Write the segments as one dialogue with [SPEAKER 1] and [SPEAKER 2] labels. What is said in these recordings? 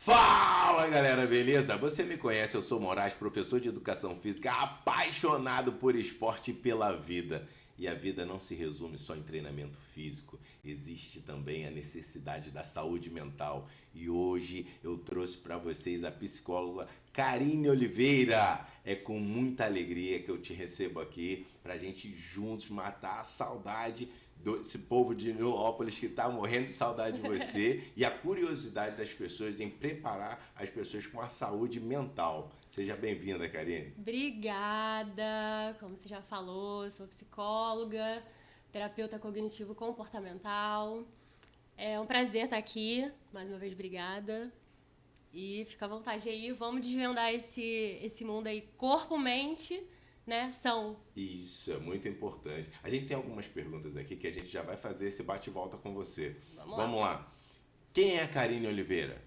[SPEAKER 1] Fala galera, beleza? Você me conhece, eu sou Moraes, professor de educação física, apaixonado por esporte e pela vida. E a vida não se resume só em treinamento físico, existe também a necessidade da saúde mental. E hoje eu trouxe para vocês a psicóloga Karine Oliveira. É com muita alegria que eu te recebo aqui para a gente juntos matar a saudade desse povo de Nilópolis que está morrendo de saudade de você e a curiosidade das pessoas em preparar as pessoas com a saúde mental. Seja bem-vinda, Karine.
[SPEAKER 2] Obrigada! Como você já falou, eu sou psicóloga, terapeuta cognitivo-comportamental. É um prazer estar aqui, mais uma vez, obrigada. E fica à vontade aí, vamos desvendar esse mundo aí, corpo, mente, né?
[SPEAKER 1] Isso é muito importante. A gente tem algumas perguntas aqui que a gente já vai fazer esse bate-volta com você. Vamos lá. Quem é a Karine Oliveira?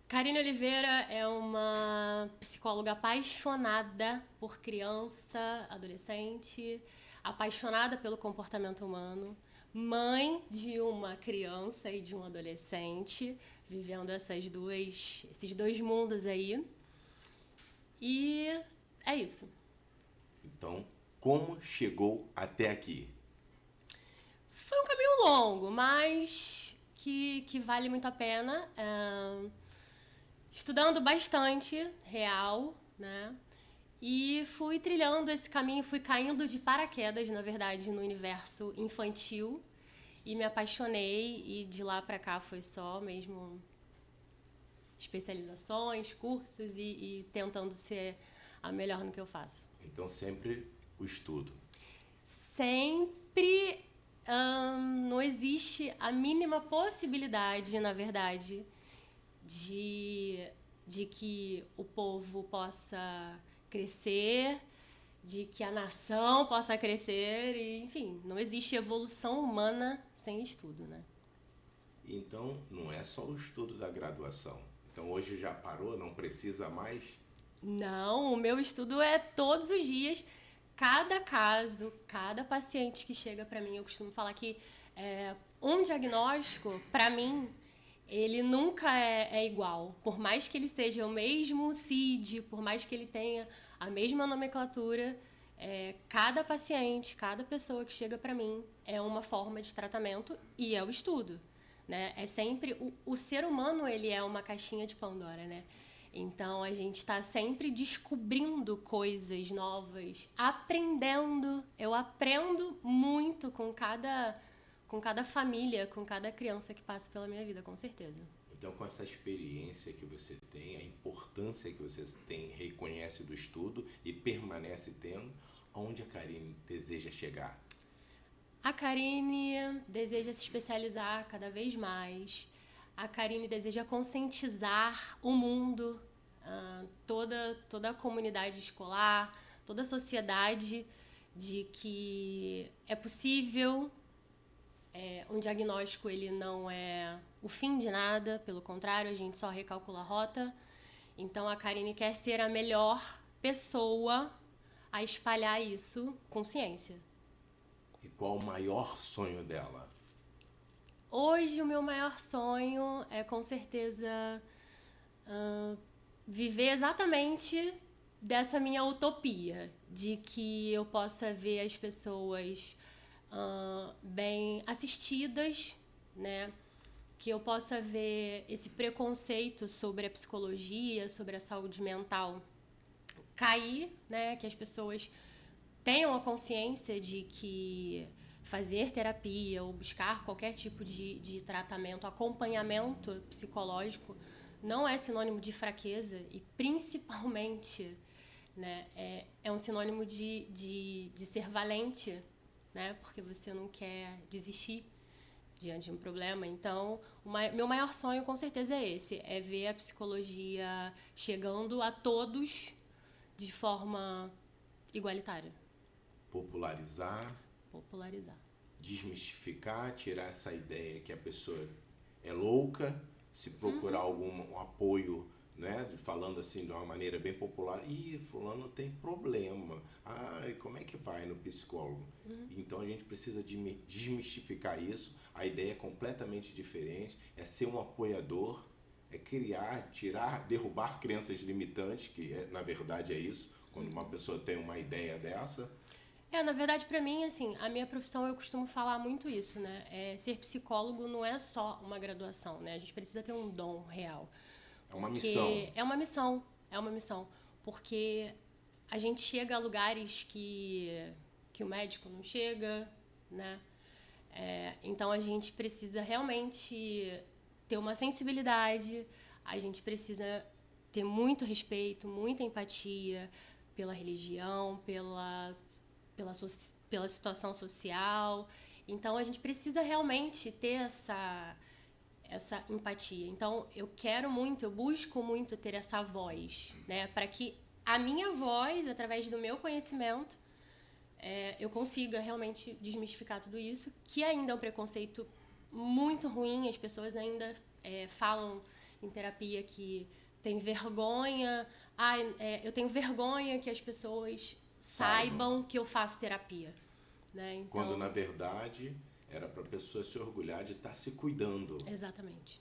[SPEAKER 2] Karine Oliveira é uma psicóloga apaixonada por criança, adolescente, apaixonada pelo comportamento humano, mãe de uma criança e de um adolescente, vivendo esses dois mundos aí. E é isso.
[SPEAKER 1] Então, como chegou até aqui?
[SPEAKER 2] Foi um caminho longo, mas que vale muito a pena. Estudando bastante, real, né? E fui trilhando esse caminho, fui caindo de paraquedas, na verdade, no universo infantil. E me apaixonei, e de lá pra cá foi só mesmo especializações, cursos e tentando ser a melhor no que eu faço.
[SPEAKER 1] Então sempre o estudo.
[SPEAKER 2] Sempre não existe a mínima possibilidade, na verdade, de que o povo possa crescer, de que a nação possa crescer, e, enfim, não existe evolução humana sem estudo, né?
[SPEAKER 1] Então, não é só o estudo da graduação. Então, hoje já parou, não precisa mais?
[SPEAKER 2] Não, o meu estudo é todos os dias, cada caso, cada paciente que chega para mim. Eu costumo falar que um diagnóstico, para mim, ele nunca é igual. Por mais que ele seja o mesmo CID, por mais que ele tenha a mesma nomenclatura, cada paciente, cada pessoa que chega para mim é uma forma de tratamento e é o estudo, né? É sempre o ser humano, ele é uma caixinha de Pandora, né? Então a gente está sempre descobrindo coisas novas, aprendendo. Eu aprendo muito com cada família, com cada criança que passa pela minha vida, com certeza.
[SPEAKER 1] Então, com essa experiência que você tem, a importância que você tem, reconhece do estudo e permanece tendo, aonde a Karine deseja chegar?
[SPEAKER 2] A Karine deseja se especializar cada vez mais. A Karine deseja conscientizar o mundo, toda a comunidade escolar, toda a sociedade, de que é possível. Um diagnóstico, ele não é o fim de nada, pelo contrário, a gente só recalcula a rota. Então a Karine quer ser a melhor pessoa a espalhar isso com ciência.
[SPEAKER 1] E qual o maior sonho dela?
[SPEAKER 2] Hoje o meu maior sonho é com certeza viver exatamente dessa minha utopia, de que eu possa ver as pessoas bem assistidas, né? Que eu possa ver esse preconceito sobre a psicologia, sobre a saúde mental cair, né? Que as pessoas tenham a consciência de que fazer terapia ou buscar qualquer tipo de tratamento, acompanhamento psicológico, não é sinônimo de fraqueza e, principalmente, né, é um sinônimo de ser valente, né, porque você não quer desistir diante de um problema. Então, meu maior sonho, com certeza, é esse, é ver a psicologia chegando a todos de forma igualitária.
[SPEAKER 1] Popularizar, desmistificar, tirar essa ideia que a pessoa é louca, se procurar algum apoio, né, falando assim de uma maneira bem popular, fulano tem problema, como é que vai no psicólogo? Então a gente precisa desmistificar isso, a ideia é completamente diferente, é ser um apoiador, é criar, tirar, derrubar crenças limitantes, que na verdade é isso, quando uma pessoa tem uma ideia dessa.
[SPEAKER 2] Na verdade, para mim, assim, a minha profissão, eu costumo falar muito isso, né? Ser psicólogo não é só uma graduação, né? A gente precisa ter um dom real.
[SPEAKER 1] É uma missão.
[SPEAKER 2] É uma missão. Porque a gente chega a lugares que o médico não chega, né? Então a gente precisa realmente ter uma sensibilidade, a gente precisa ter muito respeito, muita empatia pela religião, pela situação social. Então a gente precisa realmente ter essa empatia. Então eu busco muito ter essa voz, né? Para que a minha voz, através do meu conhecimento, eu consiga realmente desmistificar tudo isso, que ainda é um preconceito muito ruim. As pessoas ainda falam em terapia que tem vergonha. Eu tenho vergonha que as pessoas saibam que eu faço terapia, né? Então,
[SPEAKER 1] quando na verdade era para a pessoa se orgulhar de estar se cuidando.
[SPEAKER 2] Exatamente.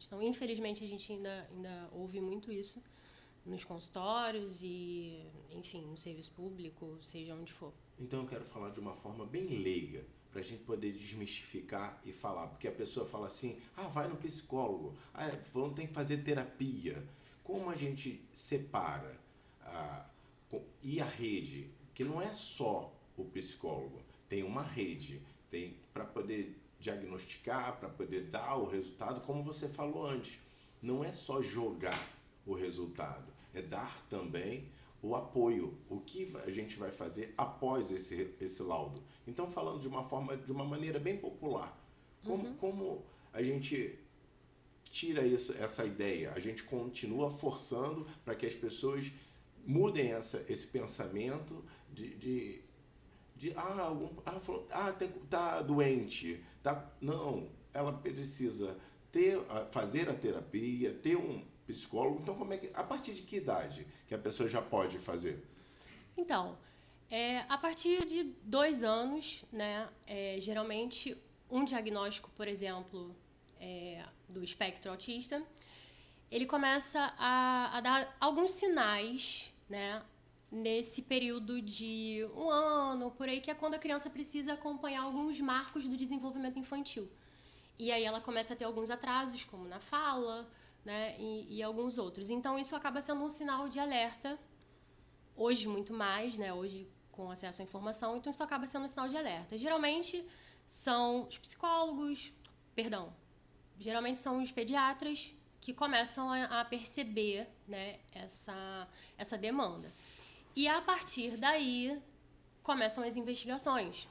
[SPEAKER 2] Então, infelizmente, a gente ainda ouve muito isso nos consultórios e, enfim, no serviço público, seja onde for.
[SPEAKER 1] Então eu quero falar de uma forma bem leiga, para a gente poder desmistificar e falar. Porque a pessoa fala assim, vai no psicólogo, falando tem que fazer terapia. Como a gente separa e a rede, que não é só o psicólogo, tem uma rede, tem para poder diagnosticar, para poder dar o resultado, como você falou antes. Não é só jogar o resultado, é dar também o apoio, o que a gente vai fazer após esse laudo. Então, falando de uma maneira bem popular, como a gente tira essa ideia, a gente continua forçando para que as pessoas mudem esse pensamento tá doente, não, ela precisa fazer a terapia, ter um psicólogo. Então, a partir de que idade que a pessoa já pode fazer?
[SPEAKER 2] Então, a partir de 2 anos, né, geralmente um diagnóstico, por exemplo, do espectro autista, ele começa a dar alguns sinais, né, nesse período de 1 ano, por aí, que é quando a criança precisa acompanhar alguns marcos do desenvolvimento infantil. E aí ela começa a ter alguns atrasos, como na fala, né, e alguns outros. Então isso acaba sendo um sinal de alerta, hoje muito mais, né, hoje com acesso à informação, então isso acaba sendo um sinal de alerta. Geralmente são os psicólogos, geralmente são os pediatras que começam a perceber, né, essa demanda. E a partir daí começam as investigações.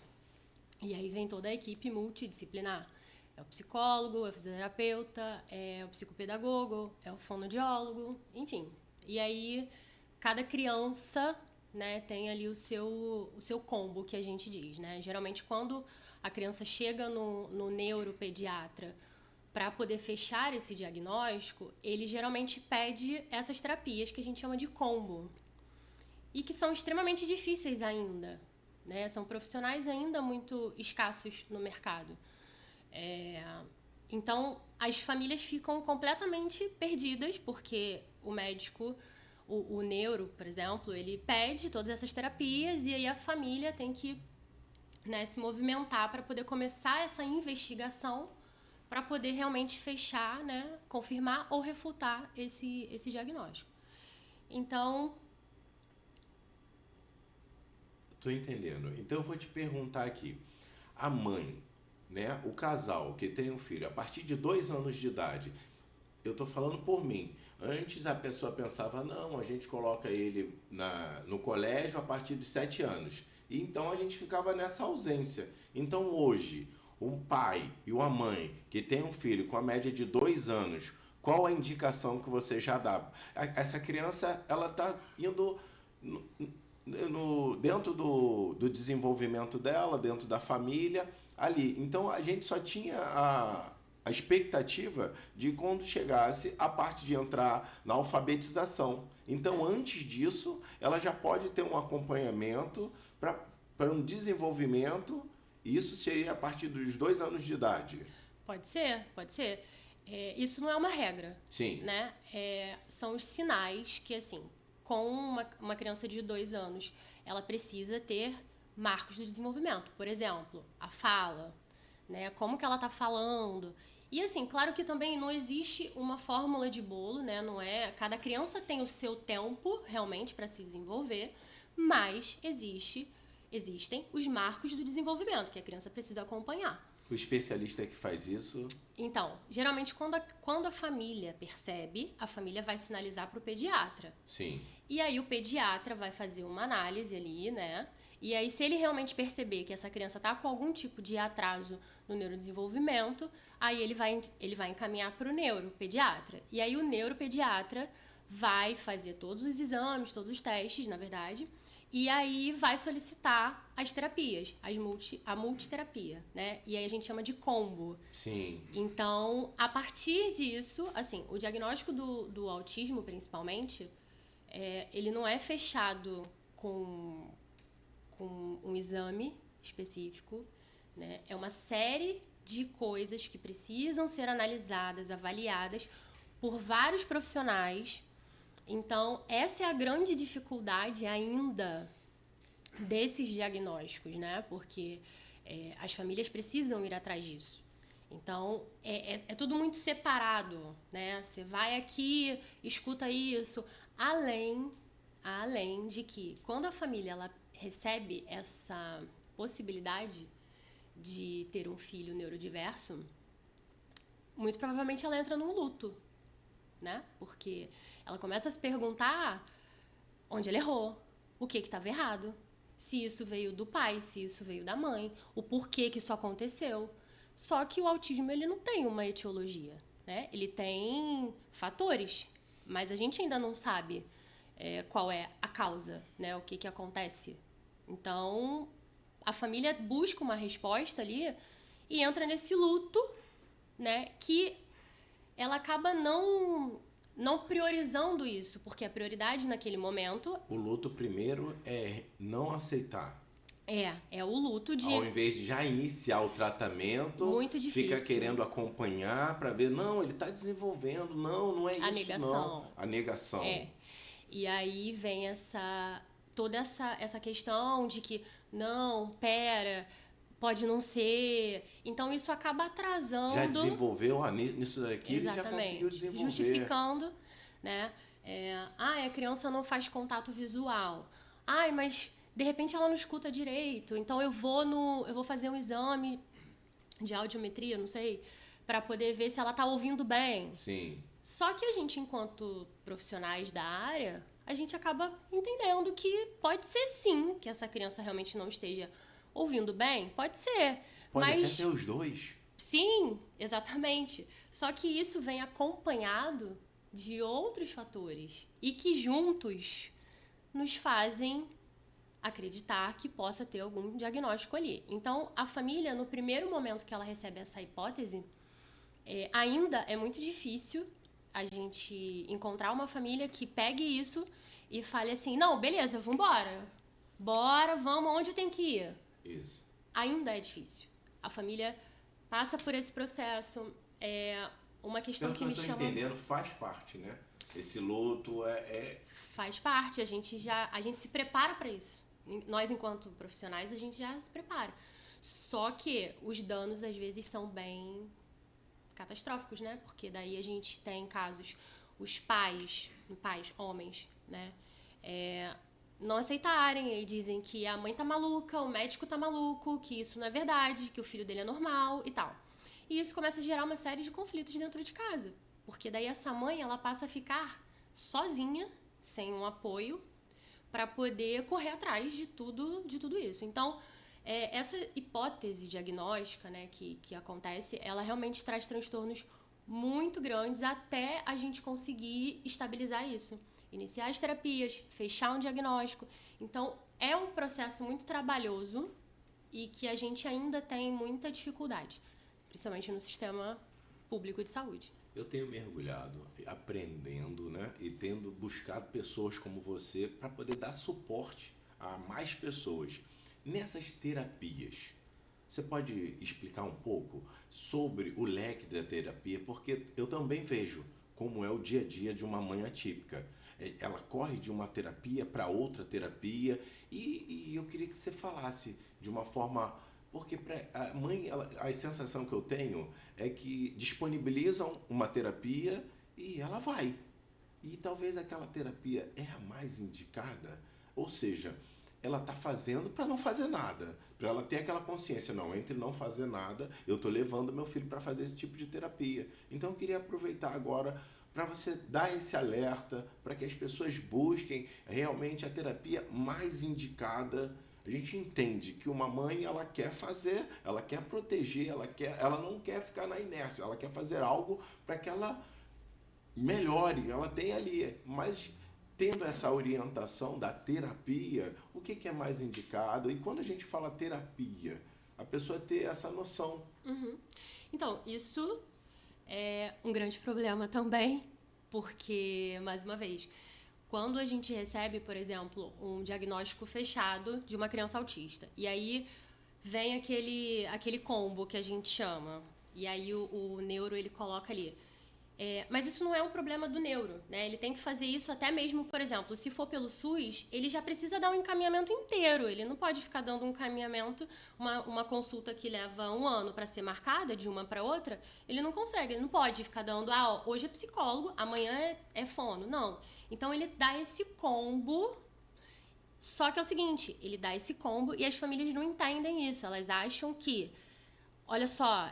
[SPEAKER 2] E aí vem toda a equipe multidisciplinar. É o psicólogo, é o fisioterapeuta, é o psicopedagogo, é o fonoaudiólogo, enfim. E aí cada criança, né, tem ali o seu combo, que a gente diz, né? Geralmente quando a criança chega no neuropediatra para poder fechar esse diagnóstico, ele geralmente pede essas terapias que a gente chama de combo. E que são extremamente difíceis ainda, né? São profissionais ainda muito escassos no mercado. Então, as famílias ficam completamente perdidas, porque o médico, o neuro, por exemplo, ele pede todas essas terapias e aí a família tem que, né, se movimentar para poder começar essa investigação, para poder realmente fechar, né, confirmar ou refutar esse diagnóstico. Então...
[SPEAKER 1] Estou entendendo. Então eu vou te perguntar aqui. A mãe, né, o casal que tem um filho a partir de 2 anos de idade, eu estou falando por mim. Antes a pessoa pensava, não, a gente coloca ele no colégio a partir dos 7 anos. E então a gente ficava nessa ausência. Então hoje, um pai e uma mãe que tem um filho com a média de 2 anos, qual a indicação que você já dá? Essa criança, ela está indo dentro do desenvolvimento dela, dentro da família, ali. Então a gente só tinha a expectativa de quando chegasse a parte de entrar na alfabetização. Então, antes disso, ela já pode ter um acompanhamento para um desenvolvimento, e isso seria a partir dos 2 anos de idade.
[SPEAKER 2] Pode ser. Isso não é uma regra,
[SPEAKER 1] Sim.
[SPEAKER 2] né? São os sinais que, assim, com uma criança de 2 anos, ela precisa ter marcos do desenvolvimento. Por exemplo, a fala, né? Como que ela tá falando. E, assim, claro que também não existe uma fórmula de bolo, né? Não é... Cada criança tem o seu tempo, realmente, para se desenvolver, mas existem os marcos do desenvolvimento que a criança precisa acompanhar.
[SPEAKER 1] O especialista que faz isso...
[SPEAKER 2] Então, geralmente quando a família percebe, a família vai sinalizar para o pediatra.
[SPEAKER 1] Sim.
[SPEAKER 2] E aí o pediatra vai fazer uma análise ali, né? E aí se ele realmente perceber que essa criança está com algum tipo de atraso no neurodesenvolvimento, aí ele vai encaminhar para o neuropediatra. E aí o neuropediatra vai fazer todos os exames, todos os testes, na verdade, e aí vai solicitar as terapias, a multiterapia, né? E aí a gente chama de combo.
[SPEAKER 1] Sim.
[SPEAKER 2] Então, a partir disso, assim, o diagnóstico do autismo, principalmente, ele não é fechado com um exame específico, né? É uma série de coisas que precisam ser analisadas, avaliadas por vários profissionais. Então, essa é a grande dificuldade ainda desses diagnósticos, né? Porque as famílias precisam ir atrás disso. Então, é tudo muito separado, né? Você vai aqui, escuta isso, além de que quando a família ela recebe essa possibilidade de ter um filho neurodiverso, muito provavelmente ela entra num luto, né? Porque ela começa a se perguntar onde ela errou, o que estava errado, se isso veio do pai, se isso veio da mãe, o porquê que isso aconteceu. Só que o autismo ele não tem uma etiologia, né? Ele tem fatores, mas a gente ainda não sabe qual é a causa, né? O que acontece. Então, a família busca uma resposta ali e entra nesse luto, né? Que ela acaba não priorizando isso, porque a prioridade naquele momento...
[SPEAKER 1] O luto primeiro é não aceitar.
[SPEAKER 2] É o luto de...
[SPEAKER 1] Ao invés de já iniciar o tratamento,
[SPEAKER 2] muito difícil.
[SPEAKER 1] Fica querendo acompanhar para ver, não, ele está desenvolvendo, não é isso,
[SPEAKER 2] a negação.
[SPEAKER 1] não. A negação.
[SPEAKER 2] E aí vem toda essa questão de que, não, pera, pode não ser. Então isso acaba atrasando.
[SPEAKER 1] Já desenvolveu, nisso daqui ele já conseguiu desenvolver.
[SPEAKER 2] Justificando, né? A criança não faz contato visual. Mas de repente ela não escuta direito. Então eu vou fazer um exame de audiometria, não sei, para poder ver se ela tá ouvindo bem.
[SPEAKER 1] Sim.
[SPEAKER 2] Só que a gente, enquanto profissionais da área, a gente acaba entendendo que pode ser sim que essa criança realmente não esteja ouvindo bem. Pode ser.
[SPEAKER 1] Pode
[SPEAKER 2] mas...
[SPEAKER 1] até ter os dois.
[SPEAKER 2] Sim, exatamente. Só que isso vem acompanhado de outros fatores e que juntos nos fazem acreditar que possa ter algum diagnóstico ali. Então, a família, no primeiro momento que ela recebe essa hipótese, ainda é muito difícil a gente encontrar uma família que pegue isso e fale assim, não, beleza, vambora. Bora, vamos, onde tem que ir?
[SPEAKER 1] Isso.
[SPEAKER 2] Ainda é difícil. A família passa por esse processo. Uma questão que me chama...
[SPEAKER 1] Pelo que eu tô entendendo, faz parte, né? Esse luto
[SPEAKER 2] Faz parte, a gente se prepara para isso. Nós, enquanto profissionais, a gente já se prepara. Só que os danos, às vezes, são bem catastróficos, né? Porque daí a gente tem casos, os pais, homens, né? Não aceitarem e dizem que a mãe tá maluca, o médico tá maluco, que isso não é verdade, que o filho dele é normal e tal. E isso começa a gerar uma série de conflitos dentro de casa. Porque daí essa mãe, ela passa a ficar sozinha, sem um apoio, para poder correr atrás de tudo isso. Então, essa hipótese diagnóstica, né, que acontece, ela realmente traz transtornos muito grandes até a gente conseguir estabilizar isso. Iniciar as terapias, fechar um diagnóstico. Então, é um processo muito trabalhoso e que a gente ainda tem muita dificuldade, principalmente no sistema público de saúde.
[SPEAKER 1] Eu tenho mergulhado, aprendendo, né, e tendo buscado pessoas como você para poder dar suporte a mais pessoas. Nessas terapias, Você pode explicar um pouco sobre o leque da terapia? Porque eu também vejo como é o dia a dia de uma mãe atípica. Ela corre de uma terapia para outra terapia e eu queria que você falasse de uma forma... Porque a mãe, a sensação que eu tenho é que disponibilizam uma terapia e ela vai. E talvez aquela terapia é a mais indicada, ou seja, ela está fazendo para não fazer nada, para ela ter aquela consciência, não, entre não fazer nada, eu estou levando meu filho para fazer esse tipo de terapia. Então eu queria aproveitar agora para você dar esse alerta, para que as pessoas busquem realmente a terapia mais indicada. A gente entende que uma mãe, ela quer fazer, ela quer proteger, ela não quer ficar na inércia, ela quer fazer algo para que ela melhore, ela tem ali, mas tendo essa orientação da terapia, o que é mais indicado? E quando a gente fala terapia, a pessoa ter essa noção.
[SPEAKER 2] Então, isso é um grande problema também, porque, mais uma vez, quando a gente recebe, por exemplo, um diagnóstico fechado de uma criança autista, e aí vem aquele combo que a gente chama, e aí o neuro, ele coloca ali. Mas isso não é um problema do neuro, né? Ele tem que fazer isso até mesmo, por exemplo, se for pelo SUS, ele já precisa dar um encaminhamento inteiro. Ele não pode ficar dando um encaminhamento, uma consulta que leva 1 ano para ser marcada de uma para outra. Ele não consegue, ele não pode ficar dando, hoje é psicólogo, amanhã é fono. Não. Então ele dá esse combo. Só que é o seguinte, ele dá esse combo e as famílias não entendem isso. Elas acham que, olha só,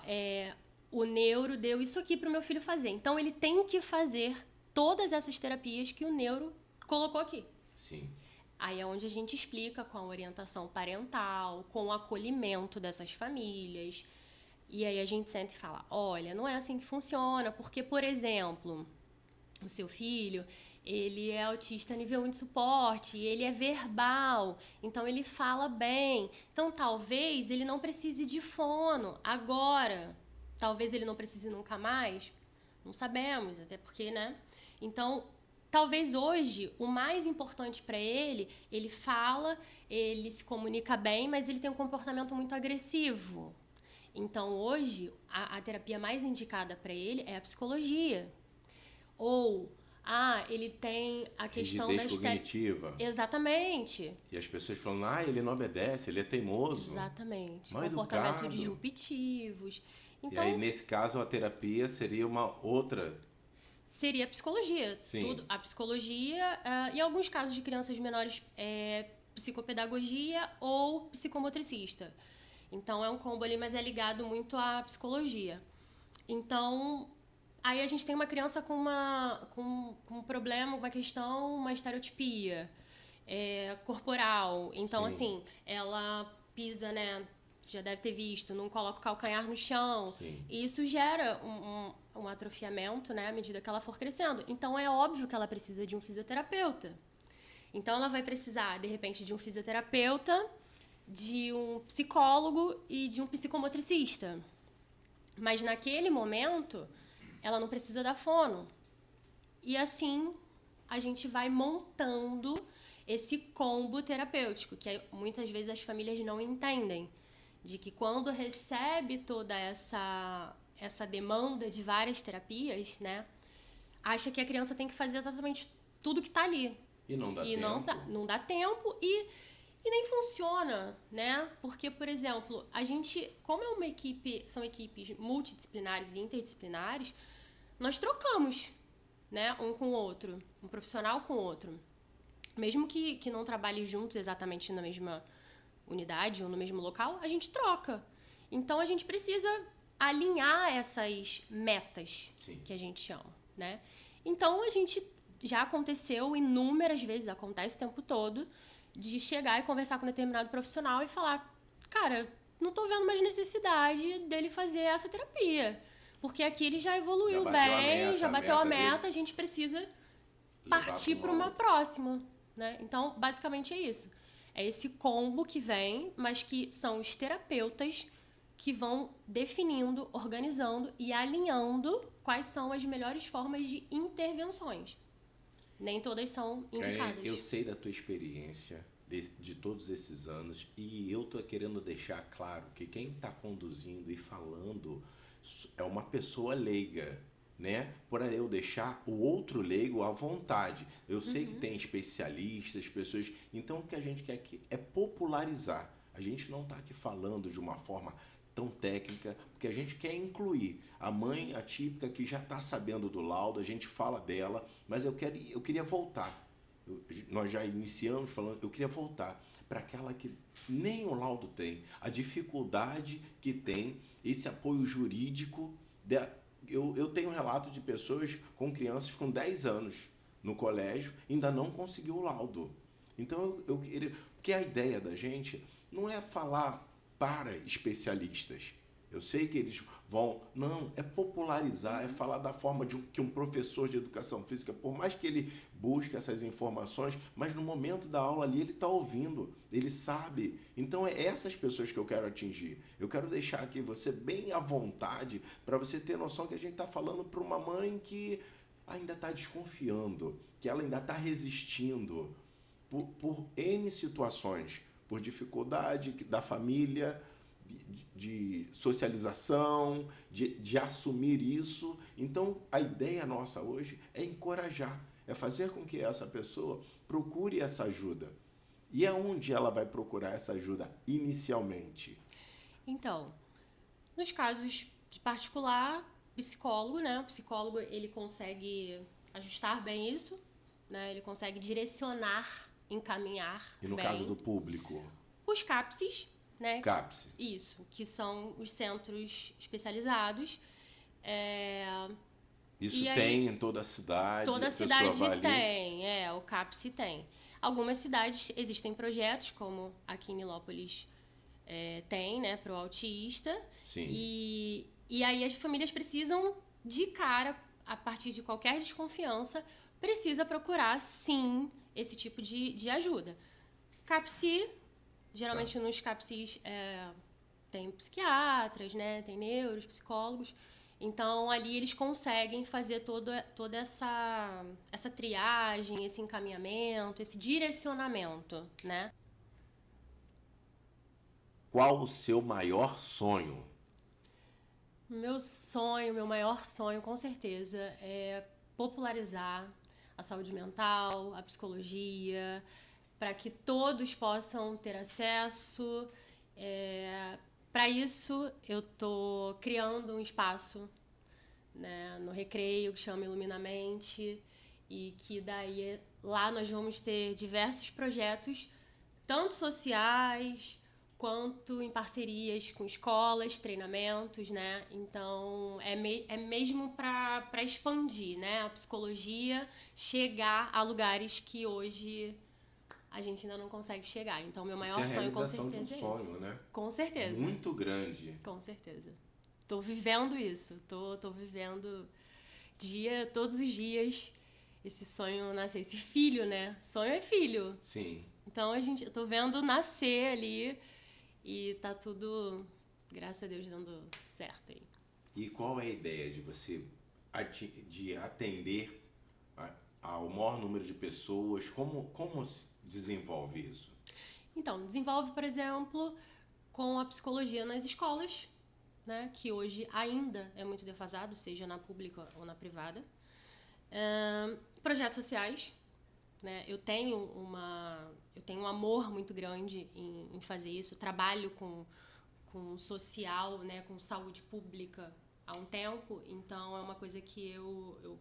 [SPEAKER 2] o neuro deu isso aqui para o meu filho fazer. Então, ele tem que fazer todas essas terapias que o neuro colocou aqui.
[SPEAKER 1] Sim.
[SPEAKER 2] Aí é onde a gente explica com a orientação parental, com o acolhimento dessas famílias. E aí a gente senta e fala, olha, não é assim que funciona, porque, por exemplo, o seu filho, ele é autista nível 1 de suporte, ele é verbal, então ele fala bem. Então, talvez ele não precise de fono agora. Talvez ele não precise nunca mais, não sabemos, até porque, né? Então, talvez hoje, o mais importante para ele fala, ele se comunica bem, mas ele tem um comportamento muito agressivo. Então, hoje, a terapia mais indicada para ele é a psicologia. Ou, ele tem a questão
[SPEAKER 1] rigidez cognitiva.
[SPEAKER 2] Exatamente.
[SPEAKER 1] E as pessoas falam, ele não obedece, ele é teimoso.
[SPEAKER 2] Exatamente.
[SPEAKER 1] Mal
[SPEAKER 2] Comportamentos
[SPEAKER 1] educado.
[SPEAKER 2] disruptivos. Então,
[SPEAKER 1] e aí, nesse caso, a terapia seria uma outra...
[SPEAKER 2] Seria a psicologia.
[SPEAKER 1] Sim.
[SPEAKER 2] A psicologia, em alguns casos de crianças menores, psicopedagogia ou psicomotricista. Então, é um combo ali, mas é ligado muito à psicologia. Então, aí a gente tem uma criança com um problema, uma questão, uma estereotipia corporal. Então,
[SPEAKER 1] Sim.
[SPEAKER 2] assim, ela pisa, né? Você já deve ter visto, não coloca o calcanhar no chão.
[SPEAKER 1] Sim.
[SPEAKER 2] E isso gera um atrofiamento, né, à medida que ela for crescendo. Então, é óbvio que ela precisa de um fisioterapeuta. Então, ela vai precisar, de repente, de um fisioterapeuta, de um psicólogo e de um psicomotricista. Mas, naquele momento, ela não precisa da fono. E, assim, a gente vai montando esse combo terapêutico, que muitas vezes as famílias não entendem. De que quando recebe toda essa demanda de várias terapias, né, acha que a criança tem que fazer exatamente tudo que está ali.
[SPEAKER 1] E não dá tempo.
[SPEAKER 2] Não dá tempo e nem funciona, né? Porque, por exemplo, a gente, como é uma equipe, são equipes multidisciplinares e interdisciplinares, nós trocamos, né, um com o outro, um profissional com o outro. Mesmo que não trabalhe juntos exatamente na mesma unidade ou no mesmo local, a gente troca. Então, a gente precisa alinhar essas metas.
[SPEAKER 1] Sim.
[SPEAKER 2] Que a gente chama, né? Então, a gente já aconteceu inúmeras vezes, acontece o tempo todo, de chegar e conversar com um determinado profissional e falar, cara, não tô vendo mais necessidade dele fazer essa terapia. Porque aqui ele já evoluiu bem, já bateu a meta, a gente precisa partir para uma próxima, né? Então, basicamente é isso. É esse combo que vem, mas que são os terapeutas que vão definindo, organizando e alinhando quais são as melhores formas de intervenções. Nem todas são indicadas.
[SPEAKER 1] Eu sei da tua experiência, de todos esses anos, e eu tô querendo deixar claro que quem está conduzindo e falando é uma pessoa leiga, né? Para eu deixar o outro leigo à vontade. Eu sei que tem especialistas, pessoas. Então, o que a gente quer aqui é popularizar. A gente não está aqui falando de uma forma tão técnica, porque a gente quer incluir a mãe atípica que já está sabendo do laudo, a gente fala dela, mas eu queria voltar. Nós já iniciamos falando, eu queria voltar para aquela que nem o laudo tem, a dificuldade que tem, esse apoio jurídico. Eu tenho um relato de pessoas com crianças com 10 anos no colégio, ainda não conseguiu o laudo. Então, eu queria, porque a ideia da gente não é falar para especialistas. Eu sei que eles vão... Não, é popularizar, é falar da forma que um professor de educação física, por mais que ele busque essas informações, mas no momento da aula ali ele está ouvindo, ele sabe. Então é essas pessoas que eu quero atingir. Eu quero deixar aqui você bem à vontade para você ter noção que a gente está falando para uma mãe que ainda está desconfiando, que ela ainda está resistindo por N situações, por dificuldade da família, de socialização, de assumir isso. Então, a ideia nossa hoje é encorajar, é fazer com que essa pessoa procure essa ajuda. E aonde ela vai procurar essa ajuda inicialmente?
[SPEAKER 2] Então, nos casos de particular, psicólogo, né? O psicólogo, ele consegue ajustar bem isso, né? Ele consegue direcionar, encaminhar
[SPEAKER 1] E no
[SPEAKER 2] bem.
[SPEAKER 1] caso do público?
[SPEAKER 2] Os CAPSs, né?
[SPEAKER 1] CAPS.
[SPEAKER 2] Isso, que são os centros especializados.
[SPEAKER 1] Isso
[SPEAKER 2] E
[SPEAKER 1] tem
[SPEAKER 2] aí,
[SPEAKER 1] em toda a cidade?
[SPEAKER 2] toda
[SPEAKER 1] A
[SPEAKER 2] a
[SPEAKER 1] pessoa
[SPEAKER 2] cidade
[SPEAKER 1] vai ali?
[SPEAKER 2] tem, o CAPS tem. Algumas cidades existem projetos, como aqui em Nilópolis tem, né, para o autista.
[SPEAKER 1] Sim.
[SPEAKER 2] E aí as famílias precisam, de cara, a partir de qualquer desconfiança, precisa procurar, sim, esse tipo de ajuda. CAPSI, geralmente nos CAPSIs tem psiquiatras, né, tem neuros, psicólogos. Então, ali eles conseguem fazer toda essa triagem, esse encaminhamento, esse direcionamento, né?
[SPEAKER 1] Qual o seu maior sonho?
[SPEAKER 2] Meu maior sonho, com certeza, é popularizar a saúde mental, a psicologia, para que todos possam ter acesso. Para isso, eu estou criando um espaço, né, no Recreio, que chama Iluminamente, e que daí lá nós vamos ter diversos projetos, tanto sociais quanto em parcerias com escolas, treinamentos, né? Então é mesmo para expandir, né, a psicologia, chegar a lugares que hoje a gente ainda não consegue chegar. Então, meu maior sonho, com certeza,
[SPEAKER 1] de um sonho, né?
[SPEAKER 2] Com certeza.
[SPEAKER 1] Muito grande.
[SPEAKER 2] Com certeza. Tô vivendo isso. Tô vivendo todos os dias, esse sonho nascer. Esse filho, né? Sonho é filho.
[SPEAKER 1] Sim.
[SPEAKER 2] Então, eu tô vendo nascer ali e tá tudo, graças a Deus, dando certo aí.
[SPEAKER 1] E qual é a ideia de você de atender ao maior número de pessoas? Como se desenvolve isso?
[SPEAKER 2] Então, desenvolve, por exemplo, com a psicologia nas escolas, né, que hoje ainda é muito defasado, seja na pública ou na privada. Projetos sociais, né? Eu tenho um amor muito grande em fazer isso. Trabalho com social, né, com saúde pública há um tempo, então é uma coisa que eu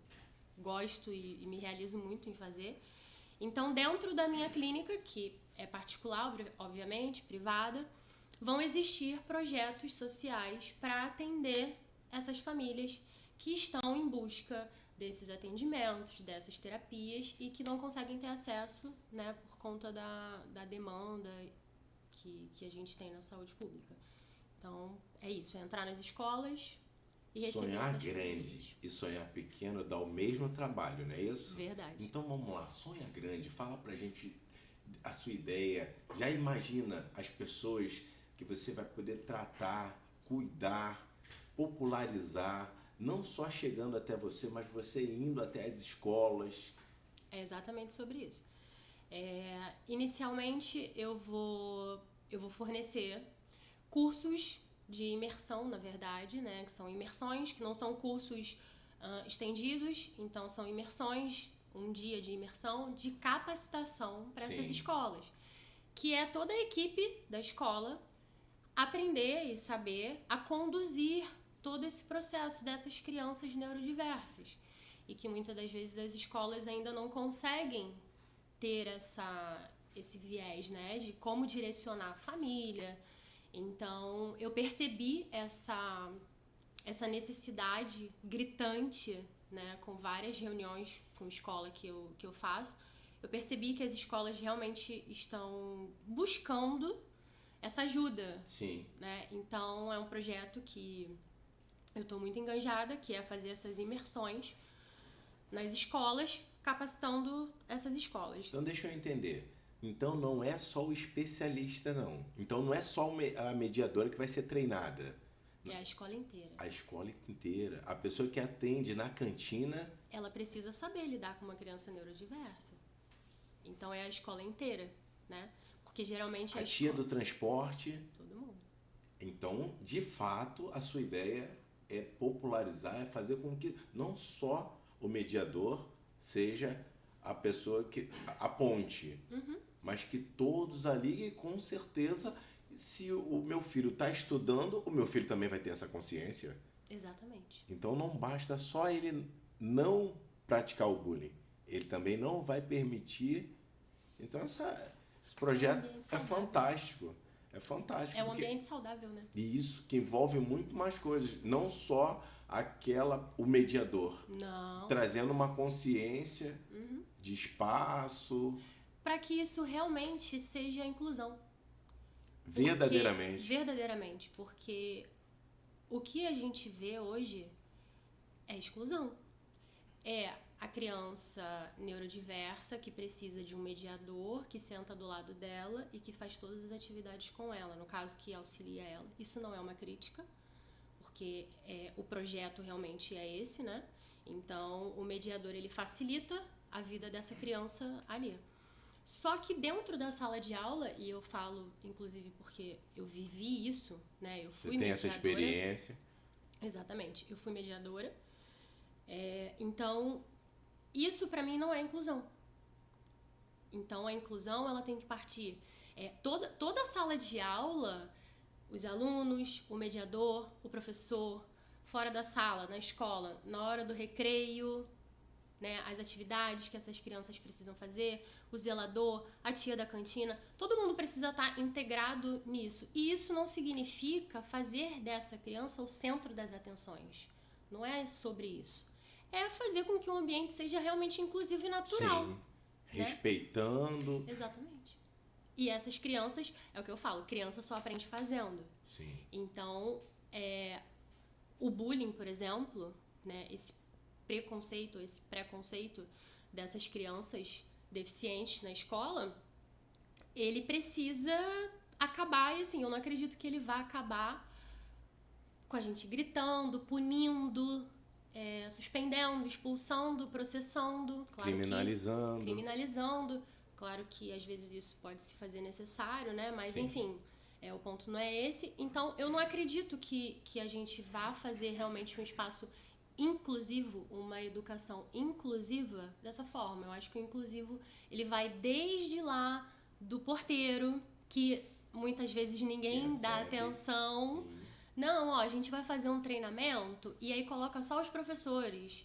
[SPEAKER 2] gosto e me realizo muito em fazer. Então, dentro da minha clínica, que é particular, obviamente, privada, vão existir projetos sociais para atender essas famílias que estão em busca desses atendimentos, dessas terapias e que não conseguem ter acesso, né, por conta da demanda que a gente tem na saúde pública. Então, é isso, é entrar nas escolas e receber
[SPEAKER 1] Sonhar
[SPEAKER 2] essas
[SPEAKER 1] grande
[SPEAKER 2] famílias.
[SPEAKER 1] e sonhar pequeno dá o mesmo trabalho, não é isso?
[SPEAKER 2] Verdade.
[SPEAKER 1] Então vamos lá, sonha grande, fala pra gente a sua ideia. Já imagina as pessoas que você vai poder tratar, cuidar, popularizar, não só chegando até você, mas você indo até as escolas.
[SPEAKER 2] É exatamente sobre isso. Inicialmente, eu vou fornecer cursos de imersão, na verdade, né? Que são imersões, que não são cursos estendidos, então são imersões, um dia de imersão, de capacitação para essas escolas, que é toda a equipe da escola aprender e saber a conduzir todo esse processo dessas crianças neurodiversas, e que muitas das vezes as escolas ainda não conseguem ter esse viés, né, de como direcionar a família. Então, eu percebi essa necessidade gritante, né, com várias reuniões com escola que eu faço. Eu percebi que as escolas realmente estão buscando essa ajuda.
[SPEAKER 1] Sim.
[SPEAKER 2] Né? Então, é um projeto que eu estou muito engajada, que é fazer essas imersões nas escolas, capacitando essas escolas.
[SPEAKER 1] Então, deixa eu entender. Então, não é só o especialista, não. Então, não é só a mediadora que vai ser treinada.
[SPEAKER 2] É a escola inteira.
[SPEAKER 1] A escola inteira. A pessoa que atende na cantina...
[SPEAKER 2] Ela precisa saber lidar com uma criança neurodiversa. Então, é a escola inteira, né? Porque geralmente...
[SPEAKER 1] A tia do transporte...
[SPEAKER 2] Todo mundo.
[SPEAKER 1] Então, de fato, a sua ideia é popularizar, é fazer com que não só o mediador seja a pessoa que... a ponte. Mas que todos ali, com certeza, se o meu filho está estudando, o meu filho também vai ter essa consciência.
[SPEAKER 2] Exatamente.
[SPEAKER 1] Então não basta só ele não praticar o bullying, ele também não vai permitir. Então esse projeto é fantástico. É fantástico.
[SPEAKER 2] É um ambiente saudável, né?
[SPEAKER 1] E isso que envolve muito mais coisas, não só o mediador.
[SPEAKER 2] Não.
[SPEAKER 1] Trazendo uma consciência de espaço.
[SPEAKER 2] Para que isso realmente seja a inclusão.
[SPEAKER 1] Verdadeiramente.
[SPEAKER 2] Porque o que a gente vê hoje é exclusão. É a criança neurodiversa que precisa de um mediador que senta do lado dela e que faz todas as atividades com ela, no caso que auxilia ela. Isso não é uma crítica, porque o projeto realmente é esse, né? Então, o mediador, ele facilita a vida dessa criança ali. Só que dentro da sala de aula, e eu falo, inclusive, porque eu vivi isso, né? Eu fui mediadora. Você
[SPEAKER 1] tem essa experiência.
[SPEAKER 2] Exatamente. Eu fui mediadora. Então, isso pra mim não é inclusão. Então, a inclusão, ela tem que partir. Toda a sala de aula, os alunos, o mediador, o professor, fora da sala, na escola, na hora do recreio, né, as atividades que essas crianças precisam fazer, o zelador, a tia da cantina, todo mundo precisa estar integrado nisso. E isso não significa fazer dessa criança o centro das atenções. Não é sobre isso. É fazer com que o ambiente seja realmente inclusivo e natural. Sim,
[SPEAKER 1] né? Respeitando.
[SPEAKER 2] Exatamente. E essas crianças, é o que eu falo, criança só aprende fazendo.
[SPEAKER 1] Sim.
[SPEAKER 2] Então, o bullying, por exemplo, né, esse preconceito dessas crianças deficientes na escola, ele precisa acabar, e assim, eu não acredito que ele vá acabar com a gente gritando, punindo, suspendendo, expulsando, processando, claro, criminalizando. Claro que às vezes isso pode se fazer necessário, né? Mas sim, enfim, o ponto não é esse. Então, eu não acredito que a gente vá fazer realmente um espaço inclusivo, uma educação inclusiva dessa forma. Eu acho que o inclusivo, ele vai desde lá do porteiro, que muitas vezes ninguém dá atenção. Sim. Não, a gente vai fazer um treinamento e aí coloca só os professores.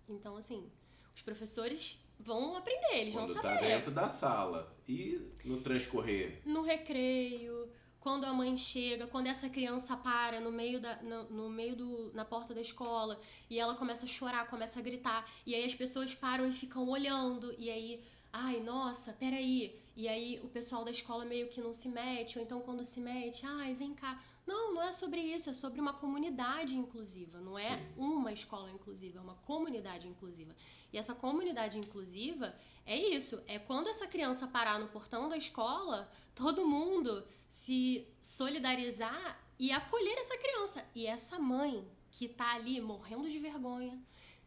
[SPEAKER 2] Então, assim, os professores vão aprender, eles vão saber.
[SPEAKER 1] Quando tá dentro da sala e no transcorrer.
[SPEAKER 2] No recreio, quando a mãe chega, quando essa criança para na porta da escola e ela começa a chorar, começa a gritar, e aí as pessoas param e ficam olhando, e aí, ai, nossa, peraí, e aí o pessoal da escola meio que não se mete, ou então quando se mete, ai, vem cá. Não é sobre isso, é sobre uma comunidade inclusiva, não é uma escola inclusiva, é uma comunidade inclusiva. E essa comunidade inclusiva é isso, é quando essa criança parar no portão da escola, todo mundo se solidarizar e acolher essa criança. E essa mãe que tá ali morrendo de vergonha,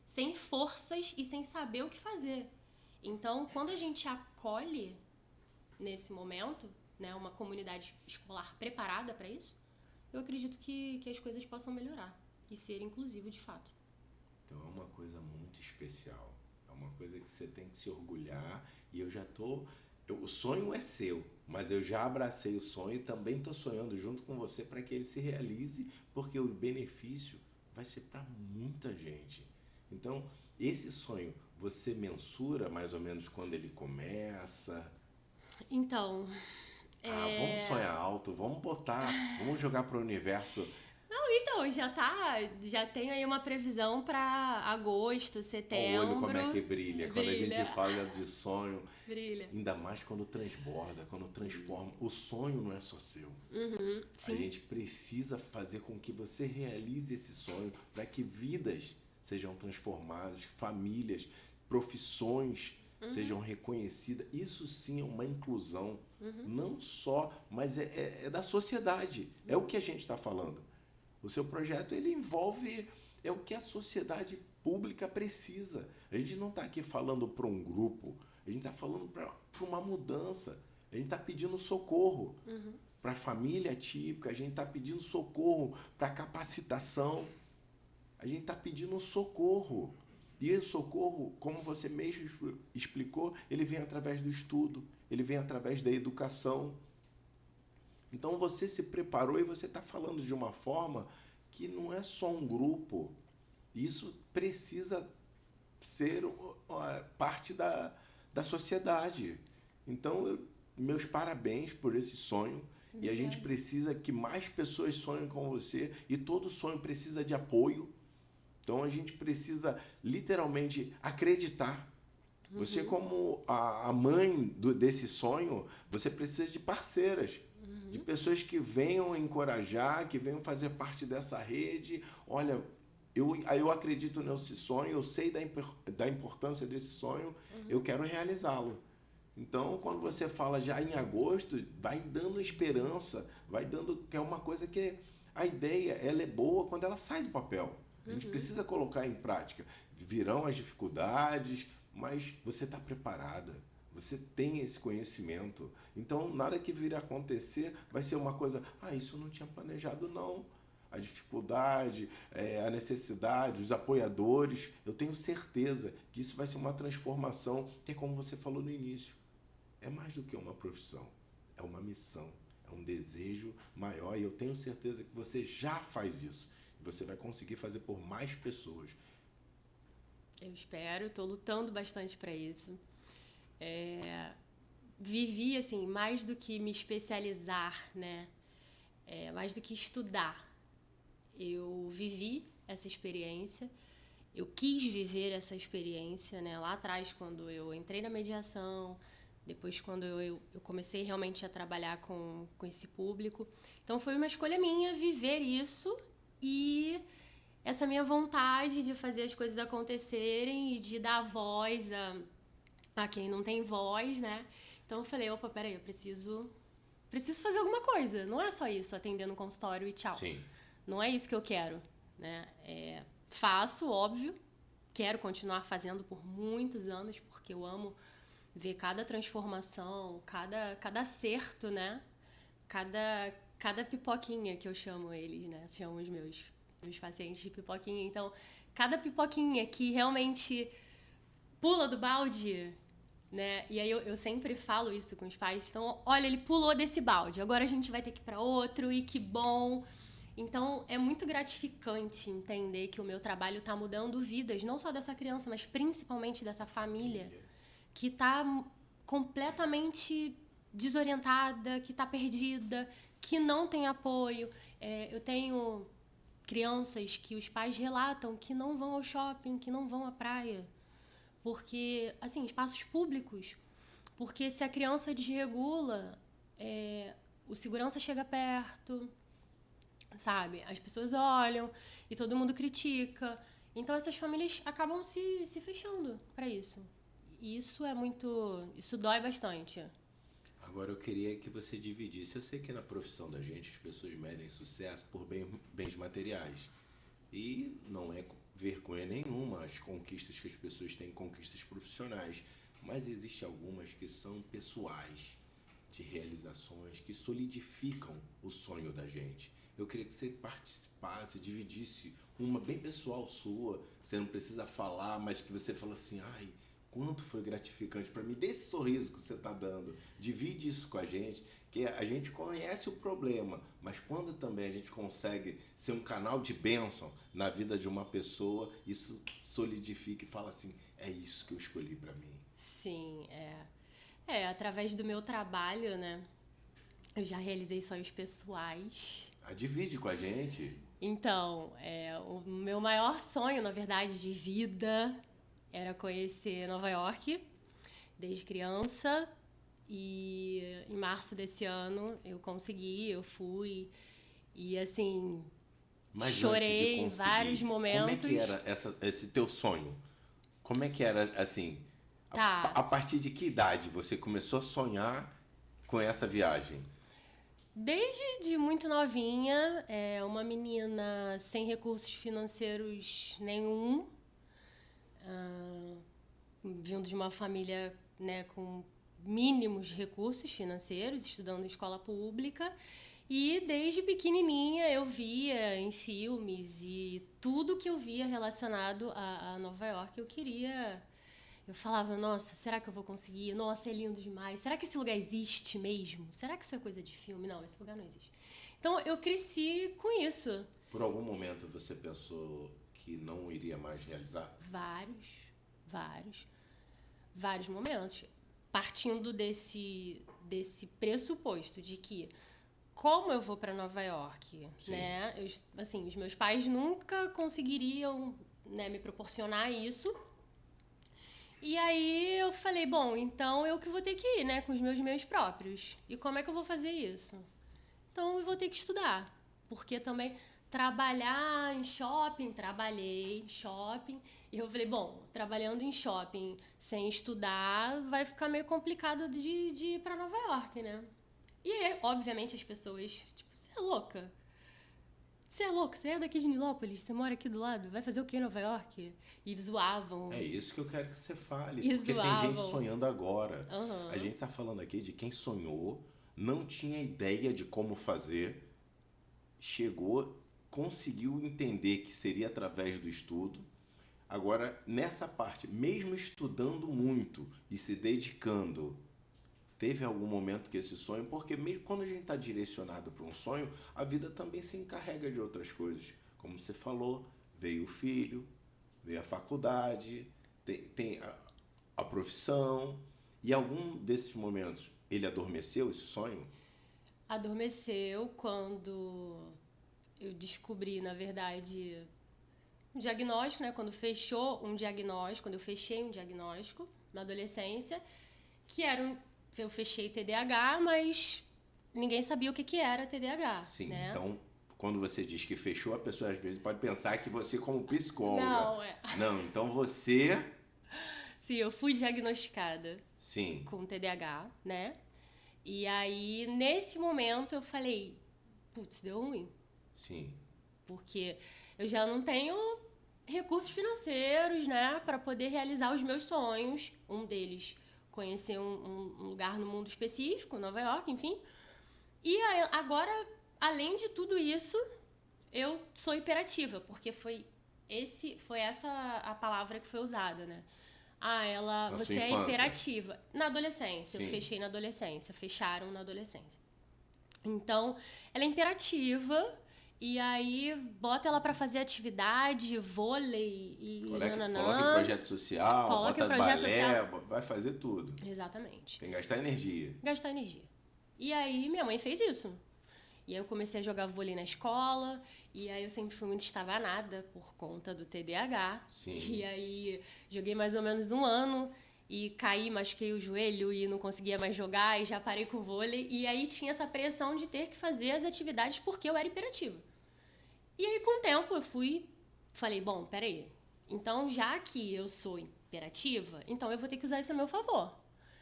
[SPEAKER 2] sem forças e sem saber o que fazer. Então, quando a gente acolhe nesse momento, né, uma comunidade escolar preparada para isso, eu acredito que as coisas possam melhorar e ser inclusivo de fato.
[SPEAKER 1] Então é uma coisa muito especial. É uma coisa que você tem que se orgulhar. E eu já tô. O sonho é seu, mas eu já abracei o sonho e também estou sonhando junto com você para que ele se realize, porque o benefício vai ser para muita gente. Então, esse sonho, você mensura mais ou menos quando ele começa?
[SPEAKER 2] Então,
[SPEAKER 1] Vamos sonhar alto, vamos jogar para o universo.
[SPEAKER 2] já tem aí uma previsão para agosto,
[SPEAKER 1] Olha o
[SPEAKER 2] setembro.
[SPEAKER 1] olho como é que brilha. Quando a gente
[SPEAKER 2] Brilha.
[SPEAKER 1] fala de sonho,
[SPEAKER 2] Brilha.
[SPEAKER 1] ainda mais quando transborda, quando transforma. O sonho não é só seu. A
[SPEAKER 2] Sim.
[SPEAKER 1] gente precisa fazer com que você realize esse sonho para que vidas sejam transformadas, famílias, profissões sejam reconhecidas. Isso sim é uma inclusão, não só, mas é da sociedade. É o que a gente está falando. O seu projeto ele envolve o que a sociedade pública precisa. A gente não está aqui falando para um grupo, a gente está falando para uma mudança. A gente está pedindo socorro para a família típica, a gente está pedindo socorro para a capacitação, a gente está pedindo socorro. E o socorro, como você mesmo explicou, ele vem através do estudo, ele vem através da educação. Então você se preparou e você está falando de uma forma que não é só um grupo. Isso precisa ser parte da sociedade. Então, meus parabéns por esse sonho. E a gente precisa que mais pessoas sonhem com você. E todo sonho precisa de apoio. Então, a gente precisa literalmente acreditar. Você, como a mãe desse sonho, você precisa de parceiras. De pessoas que venham encorajar, que venham fazer parte dessa rede. Olha, eu acredito nesse sonho, eu sei da importância desse sonho, eu quero realizá-lo. Então, quando você fala já em agosto, vai dando esperança, vai dando que é uma coisa que a ideia ela é boa quando ela sai do papel. A gente precisa colocar em prática. Virão as dificuldades, mas você está preparada. Você tem esse conhecimento. Então, nada que vir a acontecer vai ser uma coisa, isso eu não tinha planejado, não. A dificuldade, a necessidade, os apoiadores, eu tenho certeza que isso vai ser uma transformação, que é como você falou no início. É mais do que uma profissão, é uma missão, é um desejo maior e eu tenho certeza que você já faz isso. E você vai conseguir fazer por mais pessoas.
[SPEAKER 2] Eu espero, estou lutando bastante para isso. Vivi, assim, mais do que me especializar, né? Mais do que estudar. Eu vivi essa experiência, eu quis viver essa experiência, né? Lá atrás, quando eu entrei na mediação, depois quando eu comecei realmente a trabalhar com esse público. Então foi uma escolha minha viver isso e essa minha vontade de fazer as coisas acontecerem e de dar voz a quem não tem voz, né? Então eu falei, opa, peraí, eu preciso fazer alguma coisa. Não é só isso, atender no consultório e tchau.
[SPEAKER 1] Sim.
[SPEAKER 2] Não é isso que eu quero, né? Faço, óbvio, quero continuar fazendo por muitos anos, porque eu amo ver cada transformação, cada acerto, né? Cada pipoquinha que eu chamo eles, né? Chamo os meus pacientes de pipoquinha. Então, cada pipoquinha que realmente pula do balde, né? E aí eu sempre falo isso com os pais. Então, olha, ele pulou desse balde, agora a gente vai ter que ir para outro e que bom. Então, é muito gratificante entender que o meu trabalho está mudando vidas, não só dessa criança, mas principalmente dessa família que está completamente desorientada, que está perdida, que não tem apoio. Eu tenho crianças que os pais relatam que não vão ao shopping, que não vão à praia, porque, assim, espaços públicos, porque se a criança desregula, o segurança chega perto, sabe? As pessoas olham e todo mundo critica. Então essas famílias acabam se fechando para isso. E isso dói bastante.
[SPEAKER 1] Agora eu queria que você dividisse. Eu sei que na profissão da gente as pessoas medem sucesso por bens materiais. E não é vergonha nenhuma as conquistas que as pessoas têm, conquistas profissionais. mas existem algumas que são pessoais, de realizações que solidificam o sonho da gente. Eu queria que você participasse, dividisse uma bem pessoal sua, você não precisa falar, mas que você fala assim, ai, quanto foi gratificante para mim, desse sorriso que você está dando, divide isso com a gente, que a gente conhece o problema, mas quando também a gente consegue ser um canal de bênção na vida de uma pessoa, isso solidifica e fala assim, é isso que eu escolhi para mim.
[SPEAKER 2] Sim, através do meu trabalho, né? Eu já realizei sonhos pessoais.
[SPEAKER 1] Divide com a gente.
[SPEAKER 2] Então, o meu maior sonho, na verdade, de vida era conhecer Nova York desde criança. E em março desse ano eu consegui, eu fui. E assim,
[SPEAKER 1] Mas
[SPEAKER 2] chorei em
[SPEAKER 1] antes de conseguir,
[SPEAKER 2] vários momentos.
[SPEAKER 1] como é que era esse teu sonho? Como é que era, assim,
[SPEAKER 2] Tá.
[SPEAKER 1] a partir de que idade você começou a sonhar com essa viagem?
[SPEAKER 2] Desde muito novinha, uma menina sem recursos financeiros nenhum, vindo de uma família, né, com mínimos recursos financeiros, estudando em escola pública. E desde pequenininha eu via em filmes e tudo que eu via relacionado a Nova York eu queria. Eu falava, nossa, será que eu vou conseguir? Nossa, é lindo demais. Será que esse lugar existe mesmo? Será que isso é coisa de filme? Não, esse lugar não existe. Então eu cresci com isso.
[SPEAKER 1] Por algum momento você pensou que não iria mais realizar?
[SPEAKER 2] Vários momentos. Partindo desse pressuposto de que como eu vou para Nova York,
[SPEAKER 1] Sim.
[SPEAKER 2] né? Assim, os meus pais nunca conseguiriam, né, me proporcionar isso. E aí eu falei, bom, então eu que vou ter que ir, né, com os meus meios próprios. E como é que eu vou fazer isso? Então eu vou ter que estudar, porque também trabalhar em shopping, trabalhei em shopping, e eu falei, bom, trabalhando em shopping sem estudar, vai ficar meio complicado de ir pra Nova York, né? E aí, obviamente, as pessoas, tipo, você é louca? Você é louco? Você é daqui de Nilópolis? Você mora aqui do lado? Vai fazer o que em Nova York? E zoavam.
[SPEAKER 1] É isso que eu quero que você fale,
[SPEAKER 2] E
[SPEAKER 1] porque tem
[SPEAKER 2] zoavam.
[SPEAKER 1] gente sonhando agora.
[SPEAKER 2] Uhum.
[SPEAKER 1] A gente tá falando aqui de quem sonhou, não tinha ideia de como fazer, chegou, conseguiu entender que seria através do estudo. Agora, nessa parte, mesmo estudando muito e se dedicando, teve algum momento que esse sonho, porque mesmo quando a gente está direcionado para um sonho, a vida também se encarrega de outras coisas. Como você falou, veio o filho, veio a faculdade, tem a profissão. E algum desses momentos, ele adormeceu esse sonho?
[SPEAKER 2] Adormeceu quando eu descobri, na verdade, um diagnóstico, né? Quando eu fechei um diagnóstico na adolescência, que era eu fechei TDAH, mas ninguém sabia o que era TDAH.
[SPEAKER 1] Sim,
[SPEAKER 2] né?
[SPEAKER 1] Então, quando você diz que fechou, a pessoa às vezes pode pensar que você como psicóloga.
[SPEAKER 2] Não,
[SPEAKER 1] Não, então você...
[SPEAKER 2] Sim, eu fui diagnosticada
[SPEAKER 1] Sim.
[SPEAKER 2] com TDAH, né? E aí, nesse momento, eu falei, putz, deu ruim.
[SPEAKER 1] Sim.
[SPEAKER 2] Porque eu já não tenho recursos financeiros, né, para poder realizar os meus sonhos. Um deles, conhecer um lugar no mundo específico, Nova York, enfim. E agora, além de tudo isso, eu sou hiperativa, porque foi essa a palavra que foi usada, né? Você é hiperativa. Na adolescência,
[SPEAKER 1] Sim.
[SPEAKER 2] Eu fechei na adolescência, fecharam na adolescência. Então, ela é imperativa. E aí, bota ela pra fazer atividade, vôlei e
[SPEAKER 1] Coloca em projeto social, bota balé, vai fazer tudo.
[SPEAKER 2] Exatamente.
[SPEAKER 1] Tem que gastar energia.
[SPEAKER 2] Gastar energia. E aí, minha mãe fez isso. E aí, eu comecei a jogar vôlei na escola. E aí, eu sempre fui muito estabanada por conta do TDAH.
[SPEAKER 1] Sim.
[SPEAKER 2] E aí, joguei mais ou menos 1 ano. E caí, machuquei o joelho e não conseguia mais jogar. E já parei com o vôlei. E aí, tinha essa pressão de ter que fazer as atividades porque eu era hiperativa. E aí, com o tempo, falei, bom, peraí. Então, já que eu sou imperativa, então eu vou ter que usar isso a meu favor.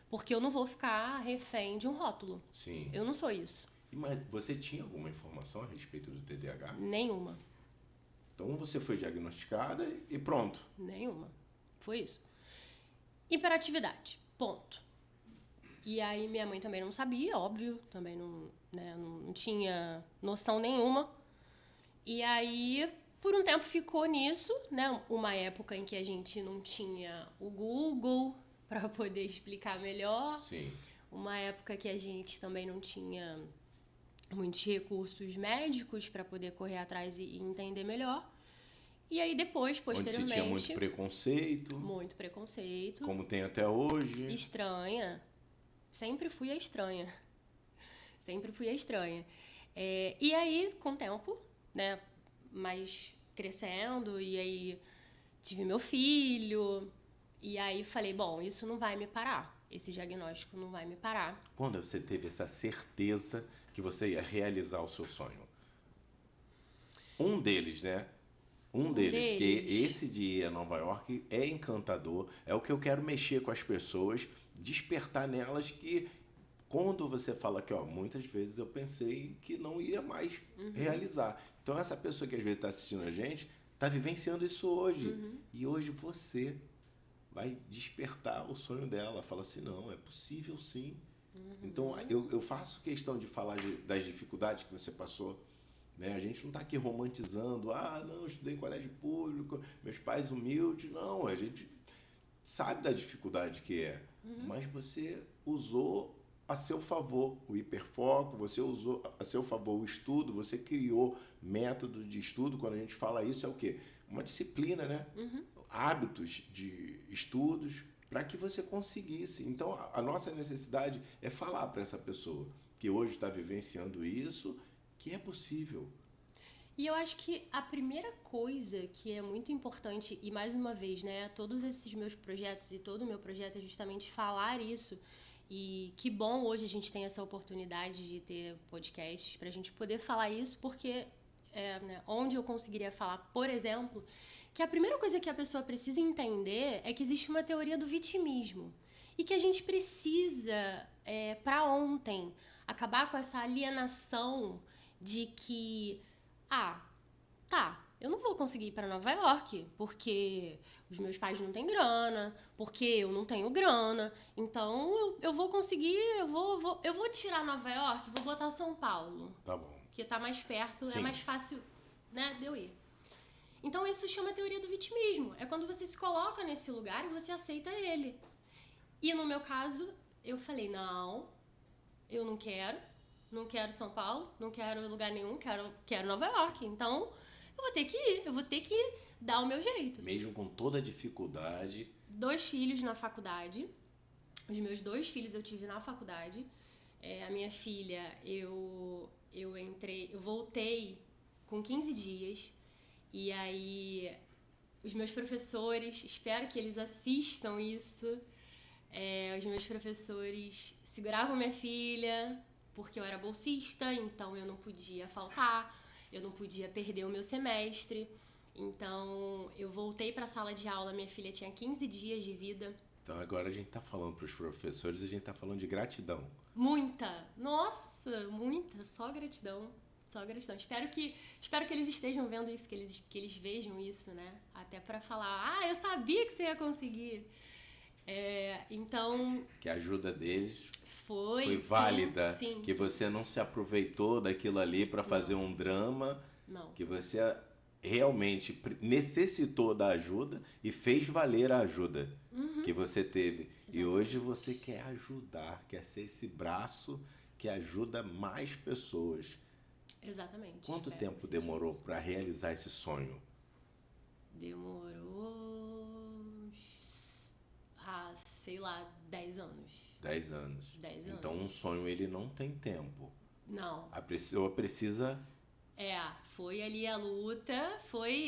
[SPEAKER 2] Porque eu não vou ficar refém de um rótulo.
[SPEAKER 1] Sim.
[SPEAKER 2] Eu não sou isso.
[SPEAKER 1] Mas você tinha alguma informação a respeito do TDAH?
[SPEAKER 2] Nenhuma.
[SPEAKER 1] Então, você foi diagnosticada e pronto.
[SPEAKER 2] Nenhuma. Foi isso. Hiperatividade. Ponto. E aí minha mãe também não sabia, óbvio, também não, né, não tinha noção nenhuma. E aí, por um tempo ficou nisso, né? Uma época em que a gente não tinha o Google para poder explicar melhor.
[SPEAKER 1] Sim.
[SPEAKER 2] Uma época que a gente também não tinha muitos recursos médicos para poder correr atrás e entender melhor. E aí depois, posteriormente...
[SPEAKER 1] Onde se tinha muito preconceito.
[SPEAKER 2] Muito preconceito.
[SPEAKER 1] Como tem até hoje.
[SPEAKER 2] Estranha. Sempre fui a estranha. Sempre fui a estranha. E aí, com o tempo, né, mais crescendo, e aí tive meu filho, e aí falei, bom, isso não vai me parar. Esse diagnóstico não vai me parar.
[SPEAKER 1] Quando você teve essa certeza que você ia realizar o seu sonho? Um deles, né? Um deles, que esse de ir a Nova York é encantador, é o que eu quero mexer com as pessoas, despertar nelas que, quando você fala que, ó, muitas vezes eu pensei que não ia mais realizar. Então essa pessoa que às vezes está assistindo a gente, está vivenciando isso hoje. E hoje você vai despertar o sonho dela. Fala assim, não, é possível sim. Então eu faço questão de falar das dificuldades que você passou. Né? A gente não está aqui romantizando, não, eu estudei em colégio público, meus pais humildes. Não, a gente sabe da dificuldade que é. Mas você usou a seu favor o hiperfoco, você usou a seu favor o estudo, você criou método de estudo. Quando a gente fala isso, é o quê? Uma disciplina, né? Hábitos de estudos para que você conseguisse. Então, a nossa necessidade é falar para essa pessoa que hoje está vivenciando isso, que é possível.
[SPEAKER 2] E eu acho que a primeira coisa que é muito importante, e mais uma vez, né, todos esses meus projetos e todo o meu projeto é justamente falar isso. E que bom hoje a gente tem essa oportunidade de ter podcasts para a gente poder falar isso, porque né, onde eu conseguiria falar, por exemplo, que a primeira coisa que a pessoa precisa entender é que existe uma teoria do vitimismo e que a gente precisa, para ontem, acabar com essa alienação de que, eu não vou conseguir ir para Nova York porque os meus pais não têm grana, porque eu não tenho grana, então eu vou conseguir, eu vou tirar Nova York, vou botar São Paulo.
[SPEAKER 1] Tá bom.
[SPEAKER 2] Que tá mais perto,
[SPEAKER 1] Sim.
[SPEAKER 2] É mais fácil, né, de eu ir. Então isso se chama teoria do vitimismo. É quando você se coloca nesse lugar e você aceita ele. E no meu caso, eu falei, não, eu não quero São Paulo, não quero lugar nenhum, quero Nova York. Então, eu vou ter que ir, eu vou ter que dar o meu jeito.
[SPEAKER 1] Mesmo com toda a dificuldade.
[SPEAKER 2] 2 filhos na faculdade. Os meus 2 filhos eu tive na faculdade. A minha filha, eu voltei com 15 dias. E aí, os meus professores, espero que eles assistam isso. Os meus professores seguravam minha filha, porque eu era bolsista, então eu não podia faltar, eu não podia perder o meu semestre. Então, eu voltei para a sala de aula, minha filha tinha 15 dias de vida.
[SPEAKER 1] Então, agora a gente tá falando para os professores, a gente tá falando de gratidão.
[SPEAKER 2] Muita! Nossa, muita! Só gratidão. Só gratidão. Espero que eles estejam vendo isso, que eles vejam isso, né? Até para falar, eu sabia que você ia conseguir. Então...
[SPEAKER 1] Que a ajuda deles
[SPEAKER 2] foi
[SPEAKER 1] válida.
[SPEAKER 2] Sim,
[SPEAKER 1] que você não se aproveitou daquilo ali para fazer um drama.
[SPEAKER 2] Não.
[SPEAKER 1] Que você realmente necessitou da ajuda e fez valer a ajuda que você teve. Exatamente. E hoje você quer ajudar, quer ser esse braço que ajuda mais pessoas.
[SPEAKER 2] Exatamente.
[SPEAKER 1] Quanto tempo demorou para realizar esse sonho?
[SPEAKER 2] Demorou, sei lá, 10 anos.
[SPEAKER 1] 10 anos.
[SPEAKER 2] 10 anos.
[SPEAKER 1] Então um sonho ele não tem tempo.
[SPEAKER 2] Não.
[SPEAKER 1] A pessoa precisa...
[SPEAKER 2] Foi ali a luta,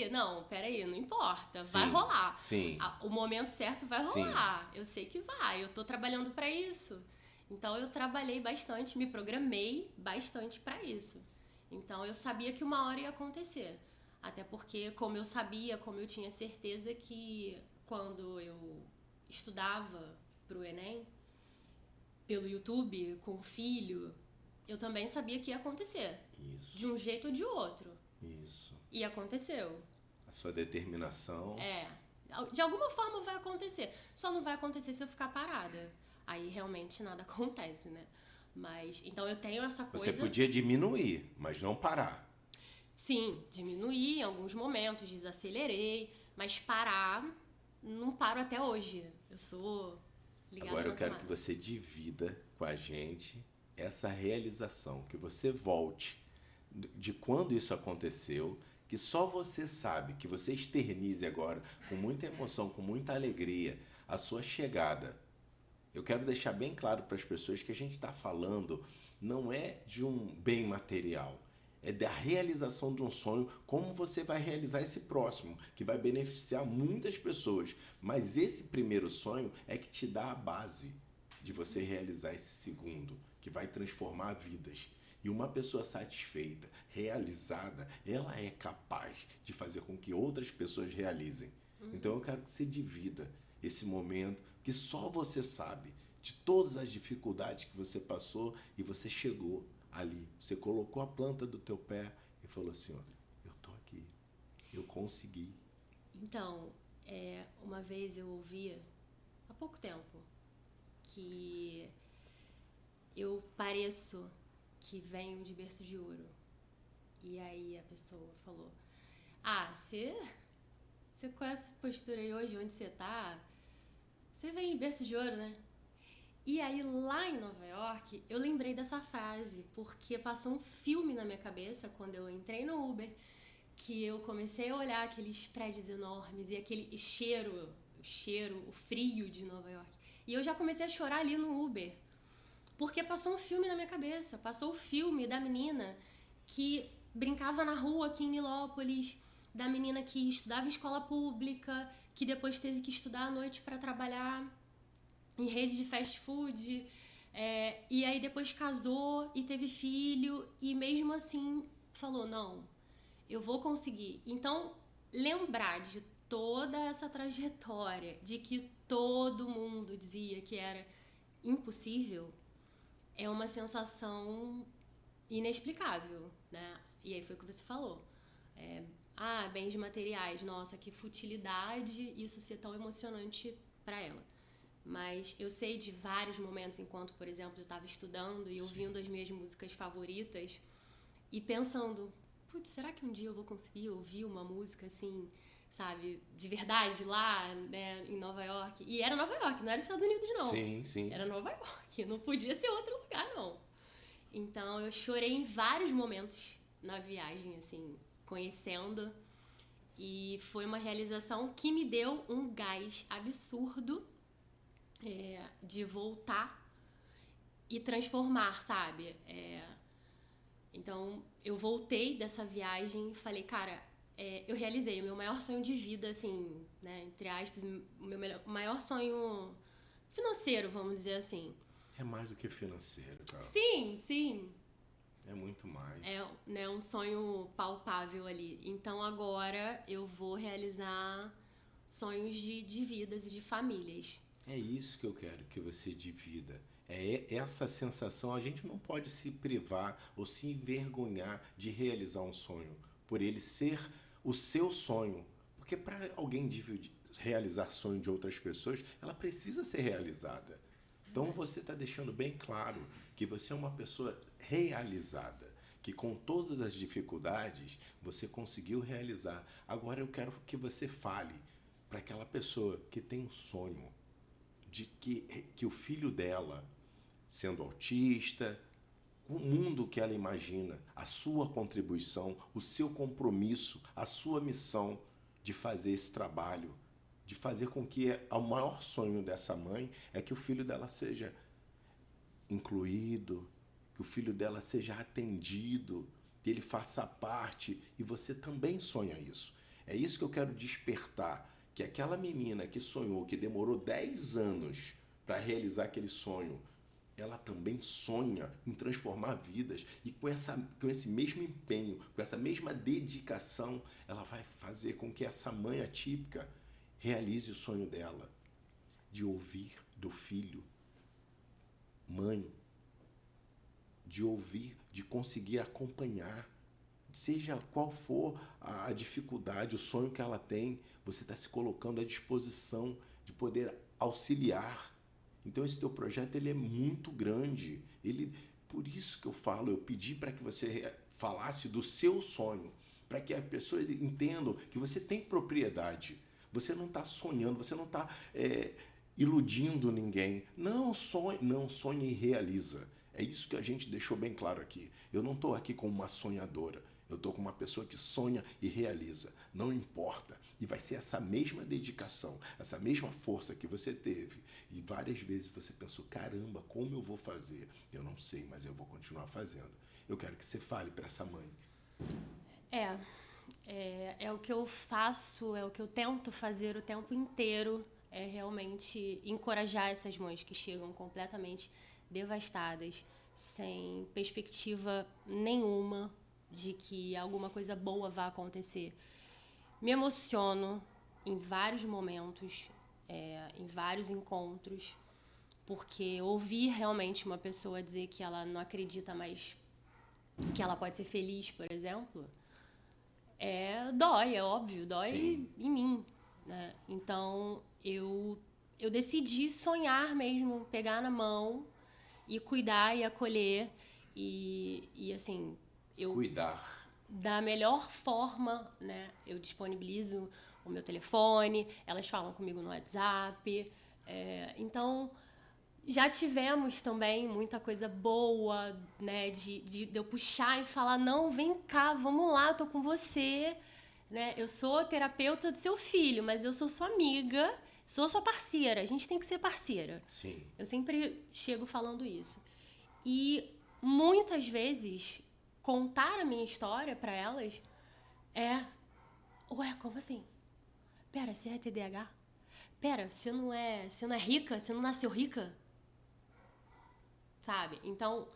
[SPEAKER 2] não, peraí, não importa,
[SPEAKER 1] Sim,
[SPEAKER 2] vai rolar.
[SPEAKER 1] Sim.
[SPEAKER 2] O momento certo vai rolar, eu sei que vai, eu tô trabalhando para isso. Então eu trabalhei bastante, me programei bastante para isso. Então eu sabia que uma hora ia acontecer. Até porque, como eu tinha certeza que quando eu estudava pro Enem, pelo YouTube, com o filho, eu também sabia que ia acontecer.
[SPEAKER 1] Isso.
[SPEAKER 2] De um jeito ou de outro.
[SPEAKER 1] Isso.
[SPEAKER 2] E aconteceu.
[SPEAKER 1] A sua determinação.
[SPEAKER 2] De alguma forma vai acontecer. Só não vai acontecer se eu ficar parada. aí realmente nada acontece, né? Mas, então eu tenho essa coisa...
[SPEAKER 1] Você podia diminuir, mas não parar.
[SPEAKER 2] Sim, diminuí em alguns momentos, desacelerei, mas parar, não paro até hoje. Eu sou ligada
[SPEAKER 1] Agora eu
[SPEAKER 2] na
[SPEAKER 1] quero que
[SPEAKER 2] tomada.
[SPEAKER 1] você divida com a gente essa realização, que você volte de quando isso aconteceu, que só você sabe, que você externize agora com muita emoção, com muita alegria, a sua chegada. Eu quero deixar bem claro para as pessoas que a gente está falando não é de um bem material, é da realização de um sonho, como você vai realizar esse próximo, que vai beneficiar muitas pessoas. Mas esse primeiro sonho é que te dá a base de você realizar esse segundo, que vai transformar vidas. E uma pessoa satisfeita, realizada, ela é capaz de fazer com que outras pessoas realizem. Então eu quero que você divida esse momento que só você sabe de todas as dificuldades que você passou e você chegou ali. Você colocou a planta do teu pé e falou assim, ó, eu tô aqui, eu consegui.
[SPEAKER 2] Então, uma vez eu ouvia, há pouco tempo, que eu pareço que venho de berço de ouro. E aí a pessoa falou, você com essa postura aí hoje, onde você tá, você vem de berço de ouro, né? E aí lá em Nova York, eu lembrei dessa frase, porque passou um filme na minha cabeça quando eu entrei no Uber, que eu comecei a olhar aqueles prédios enormes e aquele cheiro, o frio de Nova York. E eu já comecei a chorar ali no Uber, porque passou um filme na minha cabeça. Passou o filme da menina que brincava na rua aqui em Nilópolis, da menina que estudava em escola pública, que depois teve que estudar à noite para trabalhar em rede de fast food, e aí depois casou e teve filho, e mesmo assim falou, não, eu vou conseguir. Então, lembrar de toda essa trajetória, de que todo mundo dizia que era impossível, é uma sensação inexplicável, né? E aí foi o que você falou. Bens materiais, nossa, que futilidade isso ser tão emocionante para ela. Mas eu sei de vários momentos, enquanto, por exemplo, eu estava estudando e ouvindo as minhas músicas favoritas e pensando, putz, será que um dia eu vou conseguir ouvir uma música assim, sabe, de verdade lá, né, em Nova York? E era Nova York, não era Estados Unidos, não.
[SPEAKER 1] Sim, sim.
[SPEAKER 2] Era Nova York, não podia ser outro lugar, não. Então eu chorei em vários momentos na viagem, assim, conhecendo. E foi uma realização que me deu um gás absurdo de voltar e transformar, sabe? Então, eu voltei dessa viagem e falei, cara, eu realizei o meu maior sonho de vida, assim, né? Entre aspas, o meu maior sonho financeiro, vamos dizer assim.
[SPEAKER 1] É mais do que financeiro, cara.
[SPEAKER 2] Sim, sim.
[SPEAKER 1] É muito mais.
[SPEAKER 2] Né, um sonho palpável ali. Então, agora eu vou realizar sonhos de vidas e de famílias.
[SPEAKER 1] É isso que eu quero que você divida. É essa sensação, a gente não pode se privar ou se envergonhar de realizar um sonho, por ele ser o seu sonho. Porque para alguém realizar sonho de outras pessoas, ela precisa ser realizada. Então você está deixando bem claro que você é uma pessoa realizada, que com todas as dificuldades você conseguiu realizar. Agora eu quero que você fale para aquela pessoa que tem um sonho de que o filho dela, sendo autista, o mundo que ela imagina, a sua contribuição, o seu compromisso, a sua missão de fazer esse trabalho, de fazer com que o maior sonho dessa mãe é que o filho dela seja incluído, que o filho dela seja atendido, que ele faça parte, e você também sonha isso. É isso que eu quero despertar, que aquela menina que sonhou, que demorou 10 anos para realizar aquele sonho, ela também sonha em transformar vidas, e com esse mesmo empenho, com essa mesma dedicação, ela vai fazer com que essa mãe atípica realize o sonho dela, de ouvir do filho, mãe, de ouvir, de conseguir acompanhar, seja qual for a dificuldade, o sonho que ela tem, você está se colocando à disposição de poder auxiliar. Então esse teu projeto ele é muito grande. Por isso que eu pedi para que você falasse do seu sonho, para que as pessoas entendam que você tem propriedade. Você não está sonhando, você não está iludindo ninguém. Não sonhe e realiza. É isso que a gente deixou bem claro aqui. Eu não estou aqui como uma sonhadora. Eu estou com uma pessoa que sonha e realiza. Não importa. E vai ser essa mesma dedicação, essa mesma força que você teve. E várias vezes você pensou, caramba, como eu vou fazer? Eu não sei, mas eu vou continuar fazendo. Eu quero que você fale para essa mãe.
[SPEAKER 2] É o que eu faço, é o que eu tento fazer o tempo inteiro, é realmente encorajar essas mães que chegam completamente devastadas, sem perspectiva nenhuma de que alguma coisa boa vá acontecer. Me emociono em vários momentos, em vários encontros, porque ouvir realmente uma pessoa dizer que ela não acredita mais que ela pode ser feliz, por exemplo, dói, é óbvio, dói
[SPEAKER 1] Sim.
[SPEAKER 2] em mim, né? Então, eu decidi sonhar mesmo, pegar na mão e cuidar e acolher e assim,
[SPEAKER 1] Cuidar.
[SPEAKER 2] da melhor forma, né? Eu disponibilizo o meu telefone, elas falam comigo no WhatsApp, então já tivemos também muita coisa boa, né, de eu puxar e falar, não, vem cá, vamos lá, eu tô com você, né, eu sou terapeuta do seu filho, mas eu sou sua amiga, sou sua parceira, a gente tem que ser parceira.
[SPEAKER 1] Sim.
[SPEAKER 2] Eu sempre chego falando isso. E muitas vezes, contar a minha história pra elas ué, como assim? Pera, você é TDAH? Pera, você não é rica? Você não nasceu rica? Sabe? Então,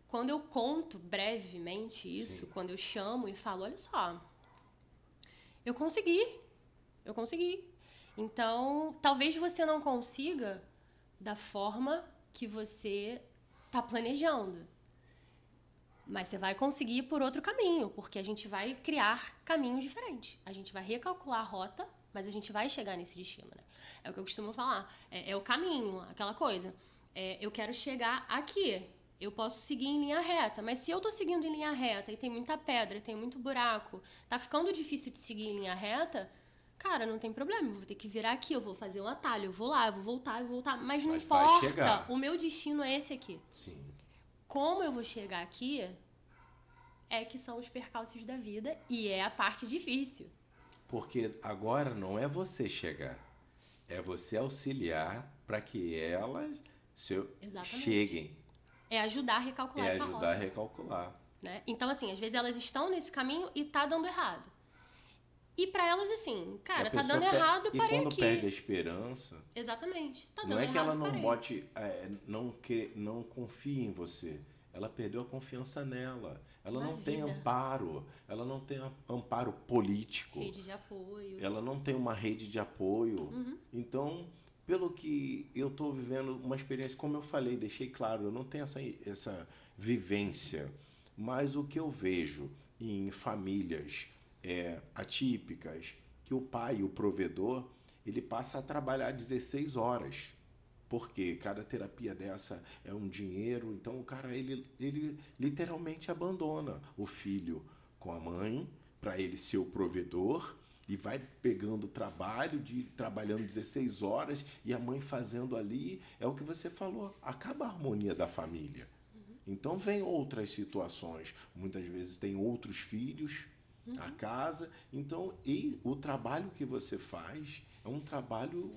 [SPEAKER 2] quando eu conto brevemente isso,
[SPEAKER 1] Sim.
[SPEAKER 2] quando eu chamo e falo, olha só, eu consegui. Então, talvez você não consiga da forma que você tá planejando. Mas você vai conseguir por outro caminho, porque a gente vai criar caminhos diferentes. A gente vai recalcular a rota, mas a gente vai chegar nesse destino, né? É o que eu costumo falar. É o caminho, aquela coisa. Eu quero chegar aqui. Eu posso seguir em linha reta, mas se eu tô seguindo em linha reta e tem muita pedra, tem muito buraco, tá ficando difícil de seguir em linha reta, cara, não tem problema. Eu vou ter que virar aqui, eu vou fazer um atalho, eu vou lá, eu vou voltar. Mas não
[SPEAKER 1] vai
[SPEAKER 2] importa,
[SPEAKER 1] chegar.
[SPEAKER 2] o meu destino é esse aqui.
[SPEAKER 1] Sim.
[SPEAKER 2] Como eu vou chegar aqui que são os percalços da vida e é a parte difícil.
[SPEAKER 1] Porque agora não é você chegar, é você auxiliar para que elas cheguem.
[SPEAKER 2] É ajudar a recalcular essa rota.
[SPEAKER 1] É ajudar a recalcular.
[SPEAKER 2] Né? Então, assim, às vezes elas estão nesse caminho e tá dando errado. E pra elas, assim, cara, tá dando errado, parei aqui.
[SPEAKER 1] E quando perde a esperança...
[SPEAKER 2] Exatamente, tá dando
[SPEAKER 1] não é
[SPEAKER 2] errado,
[SPEAKER 1] que ela não
[SPEAKER 2] parei.
[SPEAKER 1] bote... não confie em você. Ela perdeu a confiança nela. Ela não tem amparo. Ela não tem amparo político.
[SPEAKER 2] Rede de apoio.
[SPEAKER 1] Ela não tem uma rede de apoio.
[SPEAKER 2] Uhum.
[SPEAKER 1] Então, pelo que eu estou vivendo uma experiência, como eu falei, deixei claro, eu não tenho essa vivência. Mas o que eu vejo em famílias atípicas, que o pai, o provedor, ele passa a trabalhar 16 horas. Porque cada terapia dessa é um dinheiro, então o cara ele literalmente abandona o filho com a mãe para ele ser o provedor e vai pegando trabalho, trabalhando 16 horas e a mãe fazendo ali, é o que você falou, acaba a harmonia da família. Então vem outras situações, muitas vezes tem outros filhos, a casa, então e o trabalho que você faz é um trabalho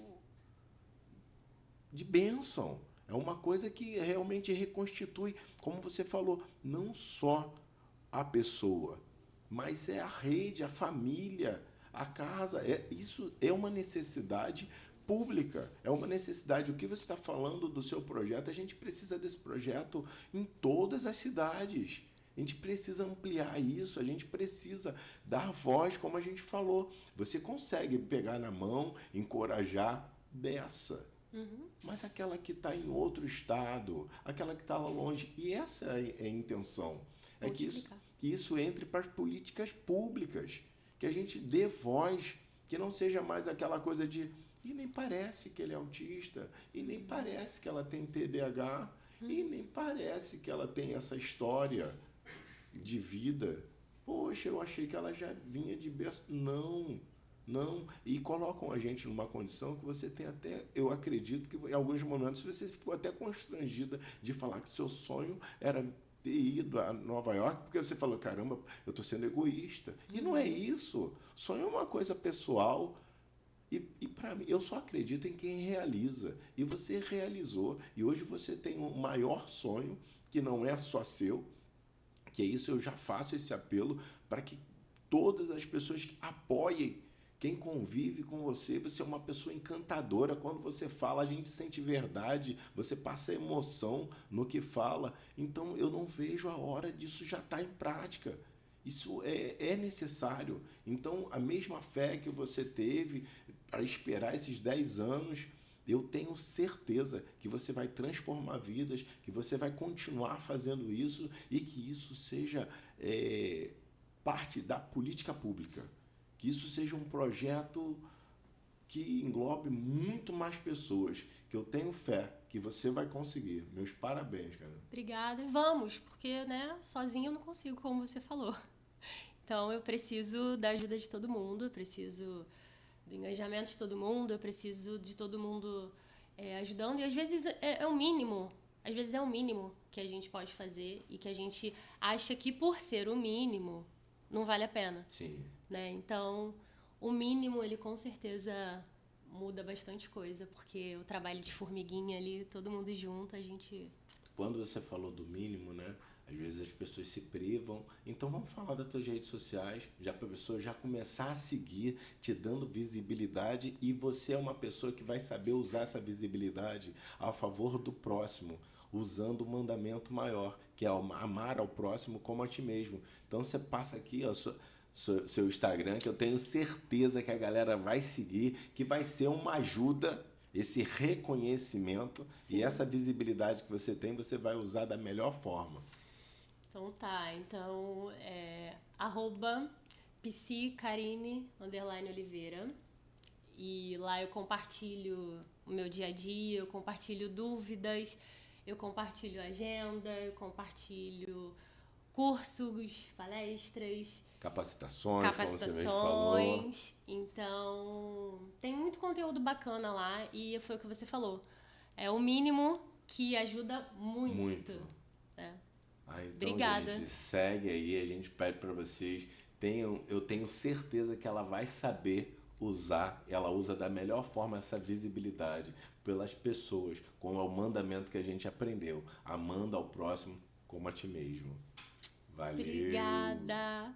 [SPEAKER 1] de bênção. É uma coisa que realmente reconstitui, como você falou, não só a pessoa, mas é a rede, a família, a casa. Isso é uma necessidade pública, é uma necessidade. O que você está falando do seu projeto, a gente precisa desse projeto em todas as cidades. A gente precisa ampliar isso, a gente precisa dar voz, como a gente falou. Você consegue pegar na mão, encorajar dessa. Mas aquela que está em outro estado, aquela que está lá longe, e essa é a intenção, que isso entre para as políticas públicas, que a gente dê voz, que não seja mais aquela coisa de
[SPEAKER 3] E nem parece que ele é autista, e nem parece que ela tem TDAH, e nem parece que ela tem essa história de vida. Poxa, eu achei que ela já vinha de berço. Não, não. E colocam a gente numa condição que você tem até, eu acredito que em alguns momentos você ficou até constrangida de falar que seu sonho era ter ido a Nova York, porque você falou, caramba, eu estou sendo egoísta. E não é isso. Sonho é uma coisa pessoal. E para mim, eu só acredito em quem realiza. E você realizou. E hoje você tem um maior sonho, que não é só seu, que é isso, eu já faço esse apelo para que todas as pessoas que apoiem quem convive com você. Você é uma pessoa encantadora. Quando você fala, a gente sente verdade, você passa emoção no que fala. Então, eu não vejo a hora disso já estar em prática. Isso é necessário. Então, a mesma fé que você teve para esperar esses 10 anos, eu tenho certeza que você vai transformar vidas, que você vai continuar fazendo isso e que isso seja parte da política pública. Que isso seja um projeto que englobe muito mais pessoas, que eu tenho fé que você vai conseguir. Meus parabéns, cara.
[SPEAKER 2] Obrigada. Vamos, porque, né, sozinha eu não consigo, como você falou. Então, eu preciso da ajuda de todo mundo, eu preciso do engajamento de todo mundo, eu preciso de todo mundo ajudando. E às vezes é o mínimo, às vezes é o mínimo que a gente pode fazer e que a gente acha que por ser o mínimo não vale a pena.
[SPEAKER 3] Sim.
[SPEAKER 2] Né? Então, o mínimo, ele com certeza muda bastante coisa, porque o trabalho de formiguinha ali, todo mundo junto, a gente...
[SPEAKER 3] Quando você falou do mínimo, né? Às vezes as pessoas se privam. Então vamos falar das tuas redes sociais, já para a pessoa já começar a seguir, te dando visibilidade, e você é uma pessoa que vai saber usar essa visibilidade a favor do próximo, usando o mandamento maior, que é amar ao próximo como a ti mesmo. Então você passa aqui, ó, seu Instagram, que eu tenho certeza que a galera vai seguir, que vai ser uma ajuda, esse reconhecimento. Sim. E essa visibilidade que você tem, você vai usar da melhor forma.
[SPEAKER 2] Então tá, então @psicarine_oliveira, e lá eu compartilho o meu dia a dia, eu compartilho dúvidas, eu compartilho agenda, eu compartilho cursos, palestras,
[SPEAKER 3] capacitações, como você mesmo falou.
[SPEAKER 2] Então, tem muito conteúdo bacana lá e foi o que você falou. É o mínimo que ajuda muito.
[SPEAKER 3] Muito.
[SPEAKER 2] Né?
[SPEAKER 3] Então,
[SPEAKER 2] obrigada.
[SPEAKER 3] Gente, segue aí, a gente pede para vocês. Eu tenho certeza que ela vai saber usar, ela usa da melhor forma essa visibilidade pelas pessoas, como é o mandamento que a gente aprendeu, amando ao próximo como a ti mesmo. Valeu!
[SPEAKER 2] Obrigada!